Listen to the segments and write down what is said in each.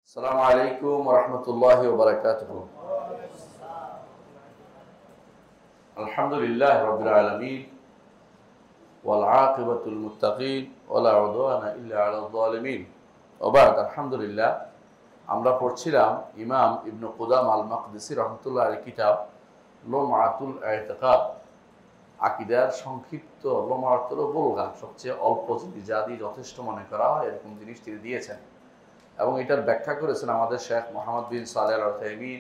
আসসালামু আলাইকুম ওয়া রাহমাতুল্লাহি ওয়া বারাকাতুহু। আলহামদুলিল্লাহি রাব্বিল আলামিন ওয়াল আকিবাতুল মুত্তাকিন ওয়া লা উদওয়ানা ইল্লা আলাল যালিমিন। ওয়া বা'দ, আলহামদুলিল্লাহ, আমরা পড়ছিলাম ইমাম ইবনে কুদামা আল মাকদিসি রাহমাতুল্লাহ আলাইহির কিতাব লুমআতুল ইতিকাদ, আকীদার সংক্ষিপ্ত লুমআতুল বুলগা, সবচেয়ে অল্প জিনিস যা দিয়ে যথেষ্ট মনে করা হয় এরকম জিনিস তিনি দিয়েছেন এবং এটার ব্যাখ্যা করেছেন আমাদের শেখ মোহাম্মদ বিন সালেহ আল উসাইমিন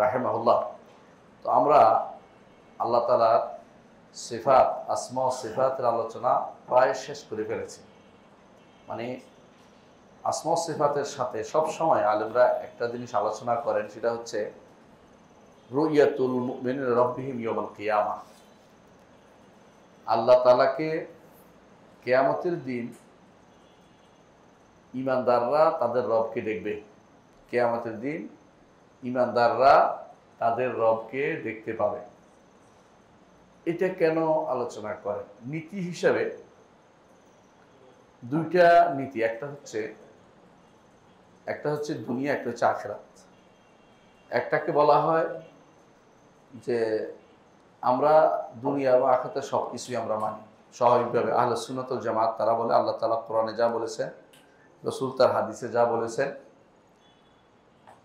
রাহিমাহুল্লাহ। তো আমরা আল্লাহ তাআলার সিফাত, আসমা ও সিফাতের আলোচনা প্রায় শেষ করে ফেলেছি। মানে আসমা ও সিফাতের সাথে সব সময় আলেমরা একটা জিনিস আলোচনা করেন, সেটা হচ্ছে রুইয়াতুল মুমিনিন রাব্বিহিম ইয়াউমাল কিয়ামা। আল্লাহ তাআলাকে কিয়ামতের দিন ঈমানদাররা তাদের রবকে দেখবে। কিয়ামতের দিন ঈমানদাররা তাদের রবকে দেখতে পাবে। এটা কেন আলোচনা করে? নীতি হিসাবে দুইটা নীতি, একটা হচ্ছে দুনিয়া, একটা হচ্ছে আখিরাত। একটাকে বলা হয় যে আমরা দুনিয়া বা আখিরাতে সব কিছুই আমরা মানি স্বাভাবিকভাবে। আহলে সুন্নাত ওয়াল জামাত তারা বলে আল্লাহ তাআলা কোরআনে যা বলেছেন, রাসূল তার হাদিসে যা বলেছেন,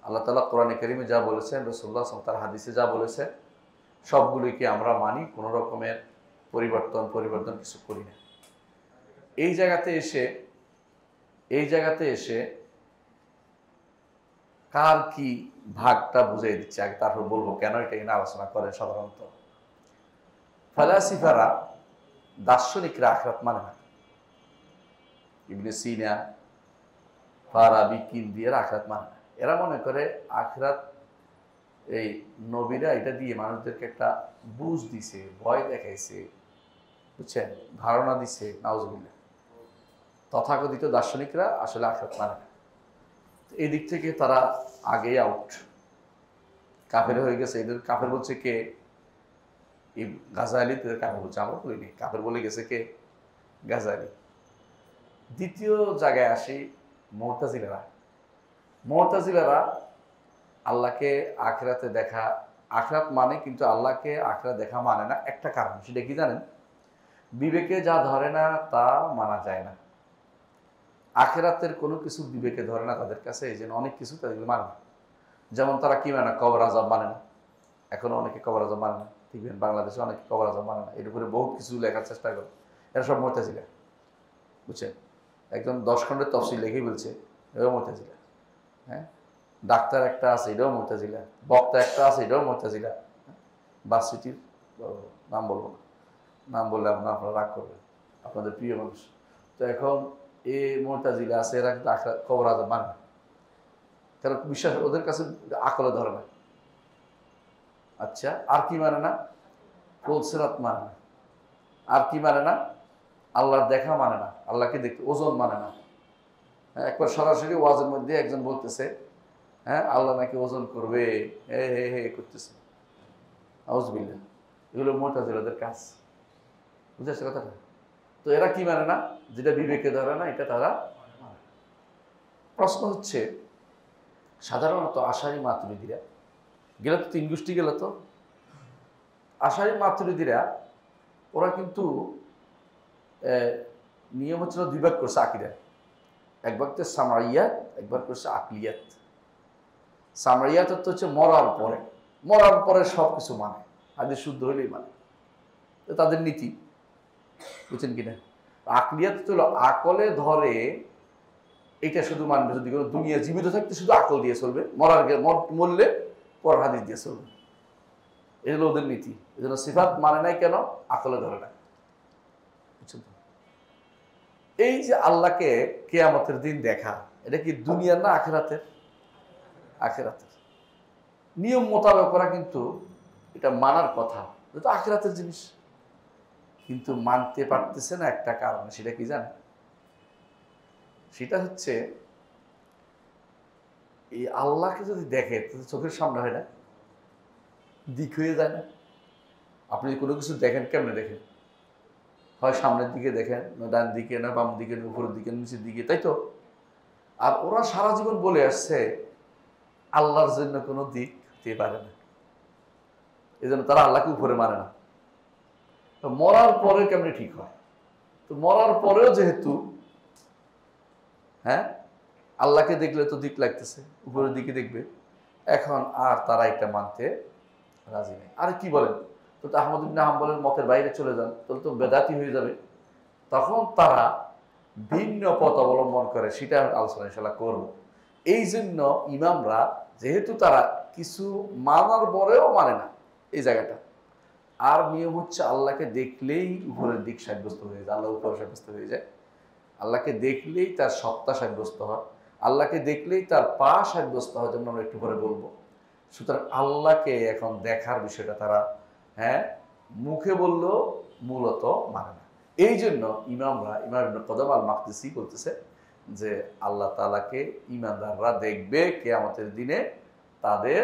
আল্লাহ তাআলা কোরআনে কারীমে যা বলেছেন, রাসূলুল্লাহ সাল্লাল্লাহু আলাইহি ওয়াসাল্লাম তার হাদিসে যা বলেছেন, সবগুলোকে আমরা মানি, কোনো রকমের পরিবর্তন কিছু করি না। এই জায়গাতে এসে কার কি ভাগটা বুঝিয়ে দিচ্ছে আগে, তারপর বলবো কেন এটা নিয়ে আলোচনা করে। সাধারণত ফালাসিফারা, দার্শনিকরা আখিরাত মানে না। ইবনে সিনা, ফারাবি, কিন্দিয়ার আখিরাত মানে না। এরা মনে করে আখিরাত, এই নবীরা এটা দিয়ে মানুষদেরকে একটা বুঝ দিছে, ভয় দেখাইছে, বুঝছেন, ধারণা দিছে। নাউজুবিল্লাহ। তথাকথিত দার্শনিকরা আসলে আখিরাত মানে না। এই দিক থেকে তারা আগেই আউট, কাফের হয়ে গেছে। এদের কাফের বলছে কে? গাজালি। তাদের কাফের বলছে, আমরা বলিনি। কাফের বলে গেছে কে? গাজালি। দ্বিতীয় জায়গায় আসি, মুতাজিলারা আল্লাহকে আখিরাতে দেখা, আখিরাত মানে, কিন্তু আল্লাহকে আখিরাত দেখা মানে না। একটা কারণ, সেটা কি জানেন? বিবেকে যা ধরে না তা মানা যায় না। আখিরাতের কোনো কিছু বিবেকে ধরে না তাদের কাছে, এই জন্য অনেক কিছু তাদের মানে না। যেমন তারা কি মানে না? কবর আযাব মানে না। এখনো অনেকে কবর আযাব মানে না। দেখবেন বাংলাদেশে অনেকে কবর আযাব মানে না। এর উপরে বহুত কিছু লেখার চেষ্টা করে। এরা সব মুতাজিলা, বুঝছেন। একজন 10 খণ্ডের তফসিল লিখেই বলছে এটাও মুতাজিলা। হ্যাঁ, ডাক্তার একটা আছে, এটাও মুতাজিলা। বক্তা একটা আছে, এটাও মুতাজিলা। ভার্সিটির নাম বলবো না, নাম বললে আপনারা রাগ করবেন, আপনাদের প্রিয় মানুষ। তো এখন এই মুতাজিলা আছে, এরা কিন্তু কবর আযাব মানে না। কারণ বিশ্বাস ওদের কাছে আকলে ধরে না। আচ্ছা, আর কি মানে না? ফুলসিরাত মানে না। আর কি মানে না? আল্লাহর দেখা মানে না। আল্লাহকে দেখতে ওজন মানে না। হ্যাঁ, একবার সরাসরি ওয়াজের মধ্যে একজন বলতেছে, হ্যাঁ, আল্লাহ নাকি ওজন করবে, হে করতেছে। আউযুবিল্লাহ। এগুলো মুতাজিলাদের কাজ, বুঝেছে কথাটা? তো এরা কি মানে না? যেটা বিবেকে ধরে না, এটা তারা মানে। প্রশ্ন হচ্ছে, সাধারণত আশারি মাতুরিদিরা গেলে তো 3 গোষ্ঠী গেল। তো আশারি মাতুরিদিরা ওরা কিন্তু নিয়ম হচ্ছে 2 ভাগ করছে আকীদা। এক ভাগ তো সামরিয়াত, এক ভাগ করছে আকলিয়াত। সামরিয়াত হচ্ছে মরার পরে সব কিছু মানে, আগে শুদ্ধ হইলেই মানে, তাদের নীতি, বুঝছেন কিনা? আকলিয়াত হলো আকলে ধরে, এটা শুধু মানবে যদি কোনো দুনিয়া জীবিত থাকতে শুধু আকল দিয়ে চলবে, মরলে পর হাদিস দিয়ে চলবে। এই হলো ওদের নীতি। এই জন্য সিফাত মানে নাই কেন? আকলে ধরে না, বুঝছেন? এই যে আল্লাহকে কিয়ামতের দিন দেখা, এটা কি দুনিয়ার না আখিরাতের? আখিরাতের। নিয়ম মোতাবেক করা, কিন্তু এটা মানার কথা, এটা আখিরাতের জিনিস, কিন্তু মানতে পারতেছে না একটা কারণে। সেটা কি জানেন? সেটা হচ্ছে এই আল্লাহকে যদি দেখে তাহলে চোখের সামনে হয় না, দিক হয়ে যায় না? আপনি কোনো কিছু দেখেন, কেমনে দেখেন? হয় সামনের দিকে দেখেন, না ডান দিকে, না বাম দিকে, না উপরের দিকে, নিচের দিকে, তাই তো? আর ওরা সারা জীবন বলে আসছে আল্লাহর জন্য কোনো দিক হতে পারে না, এই জন্য তারা আল্লাহকে উপরে মানে না। তো মরার পরে কেমনি ঠিক হয়? তো মরার পরেও যেহেতু হ্যাঁ আল্লাহকে দেখলে তো দিক লাগতেছে, উপরের দিকে দেখবে, এখন আর তারা এটা মানতে রাজি নেই। আর কি বলেন, তো আহমদ ইবনে হাম্বলের মতের বাইরে চলে যান, তাহলে তো বেদাতি হয়ে যাবে। তখন তারা ভিন্ন পথ অবলম্বন করে, সেটা আলোচনা ইনশাআল্লাহ করব। এই জন্য ইমামরা যেহেতু তারা কিছু মানার পরেও মানে না এই জায়গাটা, আর নিয়ম হচ্ছে আল্লাহকে দেখলেই উপরের দিক সাব্যস্ত হয়ে যায়, আল্লাহ উপরে সাব্যস্ত হয়ে যায়। আল্লাহকে দেখলেই তার সত্তা সাব্যস্ত হয়, আল্লাহকে দেখলেই তার পা সাব্যস্ত হয়, যেমন আমরা একটু পরে বলবো। সুতরাং আল্লাহকে এখন দেখার বিষয়টা তারা মুখে বললেও মূলত মানে না। এই জন্য ইমামরা, ইমাম ইবনে কুদাম আল মাকদিসি বলতেছে যে আল্লাহ তাআলাকে ঈমানদাররা দেখবে কিয়ামতের দিনে, তাদের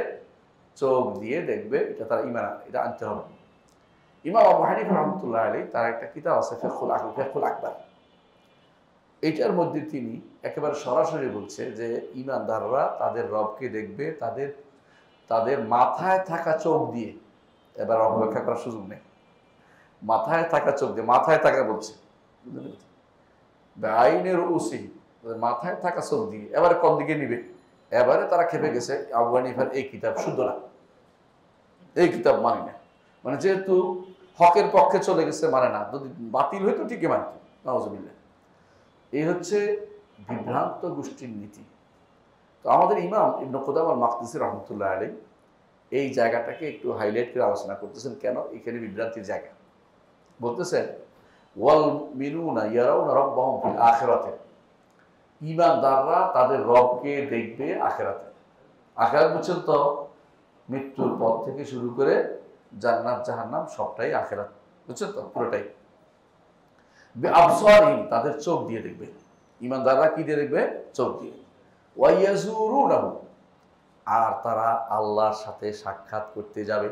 চোখ দিয়ে দেখবে, এটা তারা এটা আনতে হবে। ইমাম আবু হানিফা রাহমাতুল্লাহ আলাইহি তার একটা কিতাব আছে ফিকহুল আকবার, এটার মধ্যে তিনি একেবারে সরাসরি বলছে যে ঈমানদাররা তাদের রবকে দেখবে তাদের মাথায় থাকা চোখ দিয়ে। এবার অপব্যাখ্যা করার সুযোগ নেই, মাথায় থাকা চোখ দিয়ে, মাথায় থাকা বলছে আইনের উসি, মাথায় থাকা চোখ দিয়ে। এবারে কোন দিকে নিবে? এবারে তারা খেপে গেছে, আবু হানিফার এই কিতাব শুদ্ধ না, এই কিতাব মানে না, মানে যেহেতু হকের পক্ষে চলে গেছে মানে না, যদি বাতিল হইতো ঠিকই মানত। নাউজুবিল্লাহ। এই হচ্ছে বিভ্রান্ত গোষ্ঠীর নীতি। তো আমাদের ইমাম ইবনে কুদাম আল মাকদিসি রহমতুল্লাহ আলাইহি এই জায়গাটাকে একটু হাইলাইট করে আলোচনা করতেছেন। কেন এখানে বিভ্রান্তির জায়গা? বলতেছেন ওয়াল মিনুনা ইয়ারাউনা রাব্বাহুম ফিল আখিরাতে, ঈমানদাররা তাদের রবকে দেখবে আখিরাতে। আখিরাত বুঝছেন তো, মৃত্যুর পর থেকে শুরু করে জান্নাত জাহান্নাম সবটাই আখিরাত, বুঝছেন তো, পুরোটাই। বিআবসারিহিম, তাদের চোখ দিয়ে দেখবে। ঈমানদাররা কি দিয়ে দেখবে? চোখ দিয়ে। ওয়া ইয়াজুরুনাহু, আর তারা আল্লাহর সাথে সাক্ষাৎ করতে যাবে।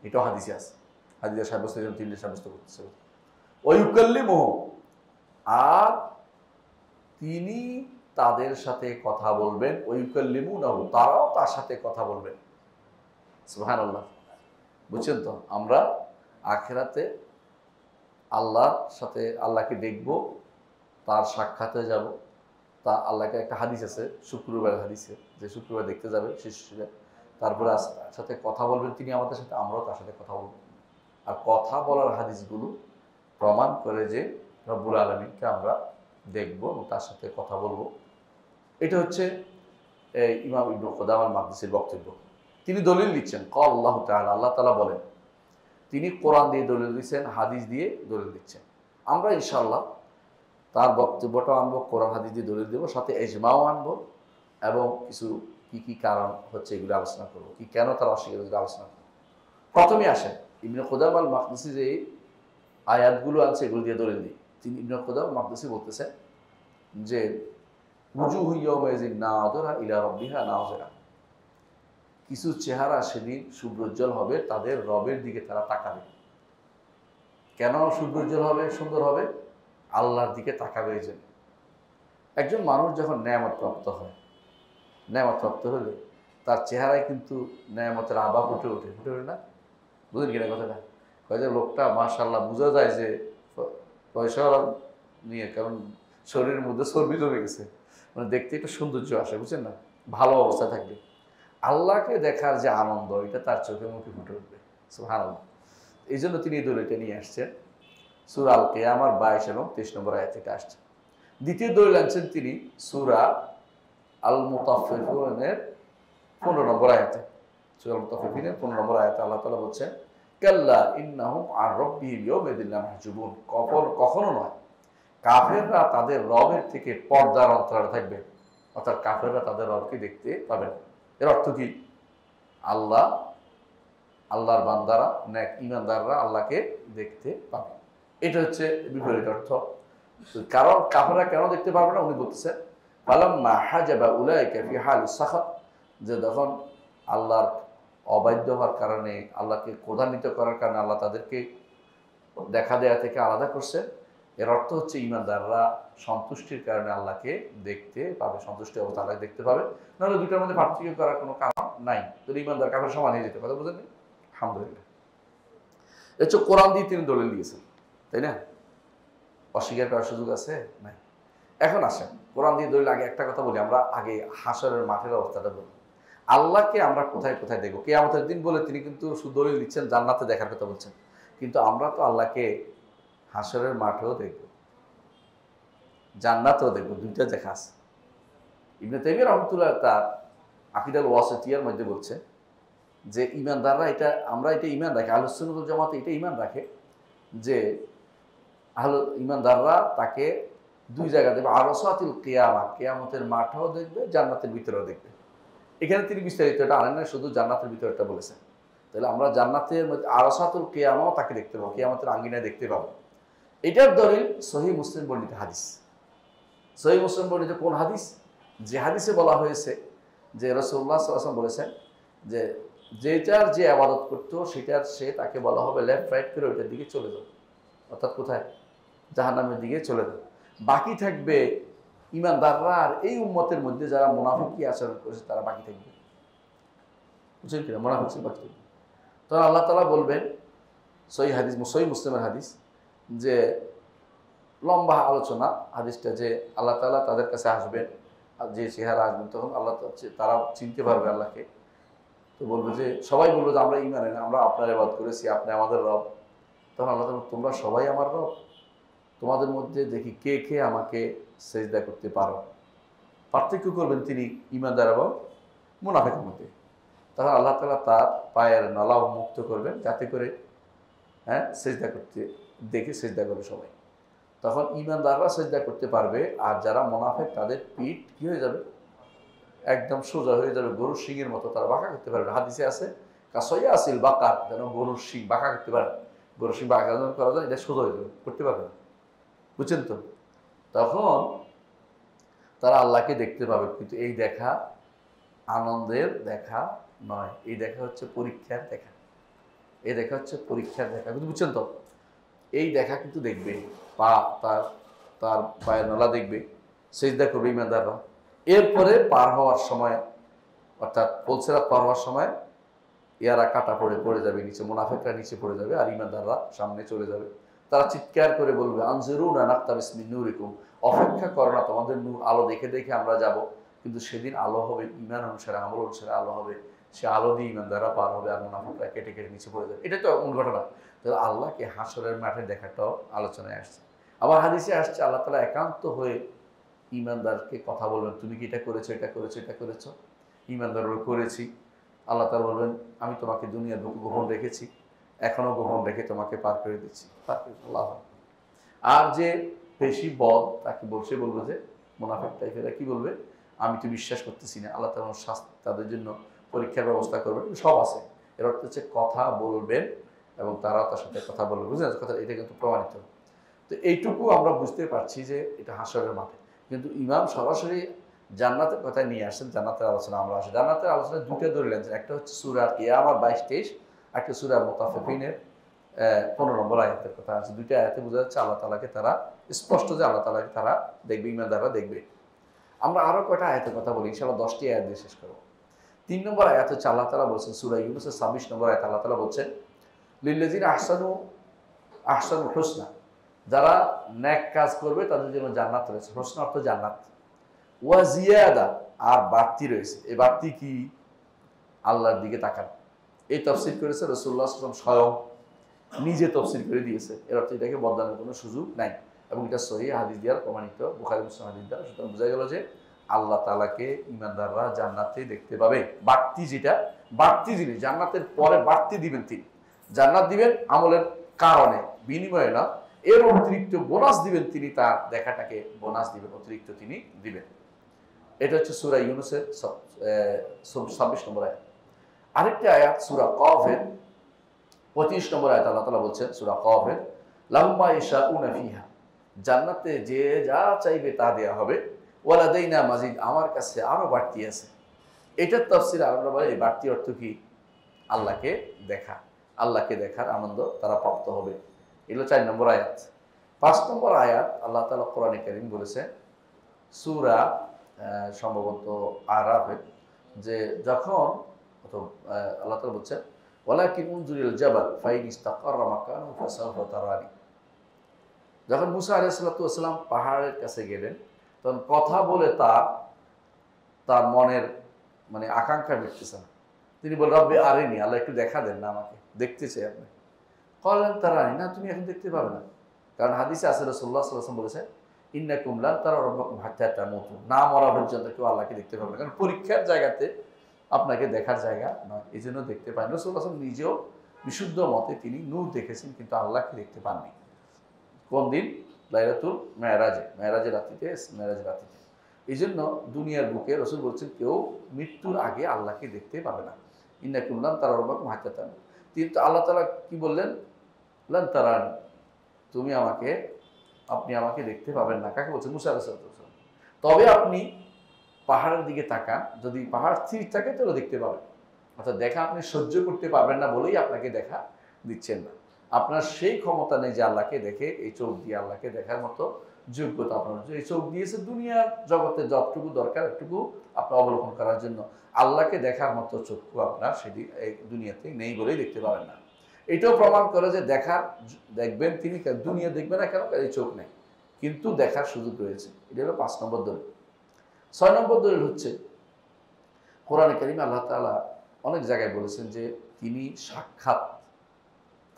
এটাও হাদিসে আছে, হাদিসে সাব্যস্ত, তিনটে সাব্যস্ত করতেছে। ওয়া ইউকাল্লিমুহু, আর তিনি তাদের সাথে কথা বলবেন। ওয়া ইউকাল্লিমুনাহু, তারাও তার সাথে কথা বলবেন। সুবহানাল্লাহ। বুঝছেন তো, আমরা আখিরাতে আল্লাহর সাথে, আল্লাহকে দেখব, তার সাক্ষাতে যাব। তা আল্লাহকে একটা হাদিস আছে, শুক্রবার হাদিসে, যে শুক্রবার দেখতে যাবে শিশুরা, তারপরে সাথে কথা বলবেন তিনি আমাদের সাথে, আমরাও তার সাথে কথা বলব। আর কথা বলার হাদিসগুলো প্রমাণ করে যে রব্বুল আলামিনকে আমরা দেখব এবং তার সাথে কথা বলবো। এটা হচ্ছে ইমাম ইবনে কুদাম আল মাকদিসির বক্তব্য। তিনি দলিল দিচ্ছেন, ক্বাল আল্লাহু তাআলা, আল্লাহ তাআলা বলেন। তিনি কোরআন দিয়ে দলিল দিচ্ছেন, হাদিস দিয়ে দলিল দিচ্ছেন। আমরা ইনশাআল্লাহ তার বক্তব্যটাও আনবো, কোরআন হাদিস দিয়ে দলিল দেবো, সাথে ইজমাও আনবো, এবং কিছু কি কি কারণ হচ্ছে এগুলো আলোচনা করবো, কি কেন তারা অস্বীকার করে আলোচনা করবো। প্রথমেই আসেন ইবনে কুদাম আল মাকদিসি যে আয়াতগুলো আছে এগুলো দিয়ে দলিল দিই। তিনি ইবনে কুদাম আল মাকদিসি বলতেছেন যে উজুহু ইয়াওমাইযিন নাযিরা ইলা রাব্বিহা নাযিরা, কিছু চেহারা সেদিন সুব্রজ্জ্বল হবে, তাদের রবের দিকে তারা তাকাবে। কেন সুব্রজ্জ্বল হবে, সুন্দর হবে? আল্লাহর দিকে তাকাবে। এই জন্য একজন মানুষ যখন নেয়ামত প্রাপ্ত হয়, নেয়ামত প্রাপ্ত হলে তার চেহারায় কিন্তু নেয়ামতের আভা ফুটে ওঠে, ফুটে ওঠে না? বুঝলেন কিনা কথাটা? যে লোকটা মাশাআল্লাহ বোঝা যায় যে পয়সা নিয়ে, কারণ শরীরের মধ্যে চর্বি জমে গেছে, মানে দেখতে একটা সৌন্দর্য আসে, বুঝছেন না? ভালো অবস্থায় থাকবে। আল্লাহকে দেখার যে আনন্দ, এটা তার চোখে মুখে ফুটে উঠবে। সুবহানাল্লাহ। এই জন্য তিনি এই দলিলটা নিয়ে আসছেন। সূরা আল কিয়ামার 22 এবং 23 নম্বর আয়াত থেকে আসছে। দ্বিতীয় দলিল আনছেন তিনি সূরা আল মুতাফফিফিনের 15 নম্বর আয়াতে। সূরা আল মুতাফফিফিনের 15 নম্বর আয়াতে আল্লাহ তাআলা বলছেন, কাল্লা ইন্নাহুম আন রাব্বিহিম ইয়াওমাইযিন লামাহজুবুন, কখনো নয়, কাফেররা তাদের রবের থেকে পর্দার অন্তরালে থাকবে। অর্থাৎ কাফেররা তাদের রবকে দেখতে পাবে না। এর অর্থ কি? আল্লাহর বান্দারা, নেক ঈমানদাররা আল্লাহকে দেখতে পাবে। এটা হচ্ছে বিপরীত অর্থ। কারণ কাফেররা কেন দেখতে পারবে না? উনি বলতেছেন ফালাম্মা হাজাবা উলাইকা ফি হালিস সাখাত, যে যখন আল্লাহর অবাধ্য হওয়ার কারণে, আল্লাহকে ক্রোধান্বিত করার কারণে আল্লাহ তাদেরকে দেখা দেয়া থেকে আলাদা করছেন, এর অর্থ হচ্ছে ইমানদাররা সন্তুষ্টির কারণে আল্লাহকে দেখতে পাবে, সন্তুষ্টি অবস্থা আল্লাহ দেখতে পাবে। নাহলে দুটার মধ্যে পার্থক্য করার কোনো কারণ নাই। তো ইমানদার কাফের সমান হয়ে যেতে, কথা বুঝেন? আলহামদুলিল্লাহ। এ হচ্ছে কোরআন দিয়ে তিনি দলিল দিয়েছেন, তাই না? অস্বীকার করার সুযোগ আছে? নাই। এখন আসেন কোরআন দিয়ে দলিল। আগে একটা কথা বলি, আমরা আগে হাশরের মাঠের অবস্থাটা বলি। আল্লাহকে আমরা কোথায় কোথায় দেখবো কিয়ামতের দিন বলে তিনি কিন্তু শুধু দলিল দিচ্ছেন, জান্নাতে দেখার কথা বলছেন। কিন্তু আমরা তো আল্লাহকে হাশরের মাঠেও দেখব, জান্নাতেও দেখব, দুইটা দেখা আছে। ইবনে তাইমিয়া রাহমাতুল্লাহ তার আকিদাল ওয়াসিতিয়ার মধ্যে বলছে যে ইমানদাররা আমরা এটা ইমান রাখি, আহলুস সুন্নাত ওয়াল জামাত এটা ইমান রাখে যে ইমানদাররা তাকে দুই জায়গা দেখবে, আরসাতিল কিয়ামা, কিয়ামতের মাঠেও দেখবে, জান্নাতের ভিতরেও দেখবে। এখানে তিনি বিস্তারিত এটা আনেন না, শুধু জান্নাতের ভিতরটা বলেছেন। তাহলে আমরা জান্নাতের মধ্যে আরসাতুল কিয়ামাও তাকে দেখতে পাবো, কিয়ামতের আঙ্গিনায় দেখতে পাবো। এটার দলিল সহিহ মুসলিম বর্ণিত হাদিস। সহিহ মুসলিম বর্ণিত কোন হাদিস? যে হাদিসে বলা হয়েছে যে রাসূলুল্লাহ সাল্লাল্লাহু আলাইহি ওয়াসাল্লাম বলেছেন যে যেটার যে আবাদত করতো সেটার সে তাকে বলা হবে লেফট রাইট করে ওইটার দিকে চলে যাবে, অর্থাৎ কোথায়? জাহান্নামের দিকে চলে যাবে। বাকি থাকবে ইমানদাররা, আর এই উম্মতের মধ্যে যারা মুনাফিকি আচরণ করেছে তারা বাকি থাকবে। বুঝলেন কিনা? মুনাফিক বাকি থাকবে। তখন আল্লাহ তাআলা বলবেন, সহিহ হাদিস, সহিহ মুসলিমের হাদিস, যে লম্বা আলোচনা হাদিসটা, যে আল্লাহ তাআলা তাদের কাছে আসবেন, যে চেহারা আসবেন, তখন আল্লাহ তারা চিনতে পারবে আল্লাহকে। তো বলবে যে, সবাই বলবে যে আমরা ঈমান আনি, আমরা আপনার ইবাদত করেছি, আপনি আমাদের রব। তখন আল্লাহ তাআলা, তোমরা সবাই আমার রব? তোমাদের মধ্যে দেখি কে কে আমাকে সেজদা করতে পারো। পার্থক্য করবেন তিনি ঈমানদার এবং মুনাফিকের মধ্যে। তখন আল্লাহ তাআলা তার পায়ের নলা মুক্ত করবেন, যাতে করে সেজদা করতে দেখে সেজদা করে সবাই। তখন ঈমানদাররা সেজদা করতে পারবে, আর যারা মুনাফিক তাদের পিঠ কি হয়ে যাবে? একদম সোজা হয়ে যাবে, গরুর শিংয়ের মতো, তারা বাঁকা করতে পারবে। হাদিসে আছে কাসইয়া আসিল বাঁকা, যেন গরুর শিং বাঁকা করতে পারে, গরুর শিং বাঁকা করা যায়, এটা সোজা হয়ে যাবে, করতে পারবে না। বুঝছেন তো? তখন তারা আল্লাহকে দেখতে পাবে। কিন্তু এই দেখা আনন্দের দেখা নয়, এই দেখা হচ্ছে পরীক্ষার দেখা। এই দেখা হচ্ছে পরীক্ষার দেখা, কিন্তু বুঝছেন তো? এই দেখা কিন্তু দেখবে, পা তার পায়ের নলা দেখবে, সেজদা করবে ইমানদাররা। এরপরে পার হওয়ার সময়, অর্থাৎ পুলসিরাত পার হওয়ার সময় ইয়ারা কাটা পড়ে যাবে নিচে, মুনাফিকরা নিচে পড়ে যাবে, আর ইমানদাররা সামনে চলে যাবে। তারা চিৎকার করে বলবে, আনজিরুনা নাকতাবিস মিন নূরিকুম, অপেক্ষা করো না, তোমাদের নূর আলো দেখে দেখে আমরা যাব। কিন্তু সেদিন আলো হবে ঈমান অনুসারে, আমল অনুসারে আলো হবে। সে আলো দিয়ে ইমানদাররা পার হবে, আর মুনাফিকরা কেটে কেটে নিচে পড়ে যাবে। এটা তো মূল ঘটনা। তাহলে আল্লাহকে হাশরের মাঠে দেখাটাও আলোচনায় আসছে। আবার হাদিসে আসছে আল্লাহ তাআলা একান্ত হয়ে ইমানদারকে কথা বলবেন, তুমি কি এটা করেছো, এটা করেছো, এটা করেছো? ইমানদার করেছি। আল্লাহ তাআলা বলবেন, আমি তোমাকে দুনিয়ার গোপন রেখেছি, এখনো গোপন রেখে তোমাকে পার করে দিচ্ছি, পার করে আল্লাহ। আর যে বেশি বদ তাকে বলবে যে মুনাফিক টাইপেরা কি বলবে, আমি তো বিশ্বাস করতেছি না। আল্লাহ তাআলা শাস্তি, তাদের জন্য পরীক্ষার ব্যবস্থা করবেন, সব আছে। এর অর্থ হচ্ছে কথা বলবেন এবং তারাও তার সাথে কথা বলবে। বুঝলেন কথা? এটা কিন্তু প্রমাণিত। তো এইটুকু আমরা বুঝতে পারছি যে এটা হাশরের মাঠে। কিন্তু ইমাম সরাসরি জান্নাতের কথায় নিয়ে আসেন, জান্নাতের আলোচনা আমরা আসি। জান্নাতের আলোচনায় দুটো দলিল আনছেন, একটা হচ্ছে সূরা কিয়ামা 22-23, একটা সূরা মুতাফফিফিনের 15 নম্বর আয়াতের কথা আছে। দুইটা আয়াতে বোঝা যাচ্ছে আল্লাহ তাআলাকে তারা, স্পষ্ট যে আল্লাহ তাআলাকে তারা দেখবে, ইমানদাররা দেখবে। আমরা আরো কয়টা আয়াতের কথা বলি, ইনশাআল্লাহ 10টি আয়াত দিয়ে শেষ করব। 3 নম্বর আয়াত হচ্ছে আল্লাহ তাআলা বলছেন সূরা ইউনূসের 26 নম্বর আয়াত, আল্লাহ তাআলা বলছেন, লিল্লাযিনা আহসানুল হুসনা, যারা নেক কাজ করবে তাদের জন্য জান্নাত রয়েছে। হুসনা অর্থ জান্নাত। ওয়া জিয়াদা, আর বাড়তি রয়েছে। এই বাড়তি কি? আল্লাহর দিকে তাকান। এই তাফসীর করেছে রাসূলুল্লাহ সাল্লাল্লাহু আলাইহি ওয়াসাল্লাম স্বয়ং নিজে তাফসীর করে দিয়েছে। এর অর্থ এটাকে বদলানোর কোনো সুযোগ নাই, এবং এটা সহিহ হাদিস দ্বারা প্রমাণিত, বুখারী মুসলিম হাদিস দ্বারা। সুতরাং বোঝা গেল যে আল্লাহ তাআলাকে ইমানদাররা জান্নাতে দেখতে পাবে। বাড়তি যেটা, বাড়তি জিনিস, জান্নাতের পরে বাড়তি দিবেন তিনি। জান্নাত দিবেন আমলের কারণে, বিনিময়ে না, এর অতিরিক্ত বোনাস দিবেন তিনি, তার দেখাটাকে বোনাস দিবেন, অতিরিক্ত তিনি দিবেন। এটা হচ্ছে সূরা ইউনূসের 26 নম্বর আয়াত। আরেকটা আয়াত সূরা কফের 25 নম্বর আয়াত, আল্লাহ তাআলা বলছেন সূরা কফের, লাহুম মা ইয়াশাউনা ফিহা, জান্নাতে যে যা চাইবে তা দেয়া হবে, ওয়ালাদাইনা মাজিদ, আমার কাছে আরো বাড়তি আছে। এটার তাফসীর আমরা বলি, এই বাড়তি অর্থ কি? আল্লাহকে দেখা, আল্লাহকে দেখার আনন্দ তারা প্রাপ্ত হবে। এগুলো 4 নম্বর আয়াত। 5 নম্বর আয়াত আল্লাহ তাআলা কোরআনে কারীম বলেছে সূরা সম্ভবত আরাফে, যে যখন আল্লাহ তাআলা বলছেন ওয়ালাকিন উনজুরিল জাবাল ফাইন ইসতাকাররা মাকানাহু ফাসাউফা তারানি। যখন মুসা আলাইহিস সালাতু ওয়াস সালাম পাহাড়ের কাছে গেলেন, তখন কথা বলে তার মনের মানে আকাঙ্ক্ষা মিটতেছে না। তিনি বললেন রব্বি আরিনি, আল্লাহ একটু দেখা দেন না, আমাকে দেখতে চাই আপনি। কলেন তারানি, না তুমি এখন দেখতে পাবে না, কারণ হাদিসে আছে রাসূলুল্লাহ সাল্লাল্লাহু আলাইহি ওয়াসাল্লাম বলেছেন ইন্নাকুম লান তারা রাব্বাকুম হাত্তা তামুতু, না মরা পর্যন্ত কেউ আল্লাহকে দেখতে পাবে না, কারণ পরীক্ষার জায়গাতে আপনাকে দেখার জায়গা নয়, এই জন্য দেখতে পান। রাসূলুল্লাহ সাল্লাল্লাহু আলাইহি ওয়াসাল্লাম নিজেও বিশুদ্ধ মতে তিনি নূর দেখেছেন, কিন্তু আল্লাহকে দেখতে পাননি। কোন দিন? লাইলাতুল মেরাজের রাত্রিতে, মেরাজের রাত্রিতে। এই জন্য দুনিয়ার বুকে রাসূল বলছেন কেউ মৃত্যুর আগে আল্লাহকে দেখতে পাবে না। ইন্নাকুম লান তারা রাব্বাকুম হাত্তা তামুতু। কিন্তু আল্লাহ তাআলা কি বললেন? লান তারানি, আপনি আমাকে দেখতে পাবেন না। কাকে বলছেন? মুসা আলাইহিস সালাম। তবে আপনি পাহাড়ের দিকে তাকান, যদি পাহাড় স্থির থাকে তাহলে দেখতে পাবেন। অর্থাৎ দেখা আপনি সহ্য করতে পারবেন না বলেই আপনাকে দেখা দিচ্ছেন না। আপনার সেই ক্ষমতা নেই যে আল্লাহকে দেখে এই চোখ দিয়ে আল্লাহকে দেখার মতো যোগ্যতা আপনার, এই চোখ দিয়েছে দুনিয়ার জগতে যতটুকু দরকার একটুকু আপনার অবলোকন করার জন্য। আল্লাহকে দেখার মতো চক্ষু আপনার সেটি এই দুনিয়াতে নেই বলেই দেখতে পাবেন না। এটাও প্রমাণ করে যে দেখবেন তিনি, দুনিয়া দেখবে না কেন? এই চোখ নেই, কিন্তু দেখার সুযোগ রয়েছে। এটা হলো 5 নম্বর দলিল। 6 নম্বর দলিল হচ্ছে কোরআনে কারিমে আল্লাহ তাআলা অনেক জায়গায় বলেছেন যে তিনি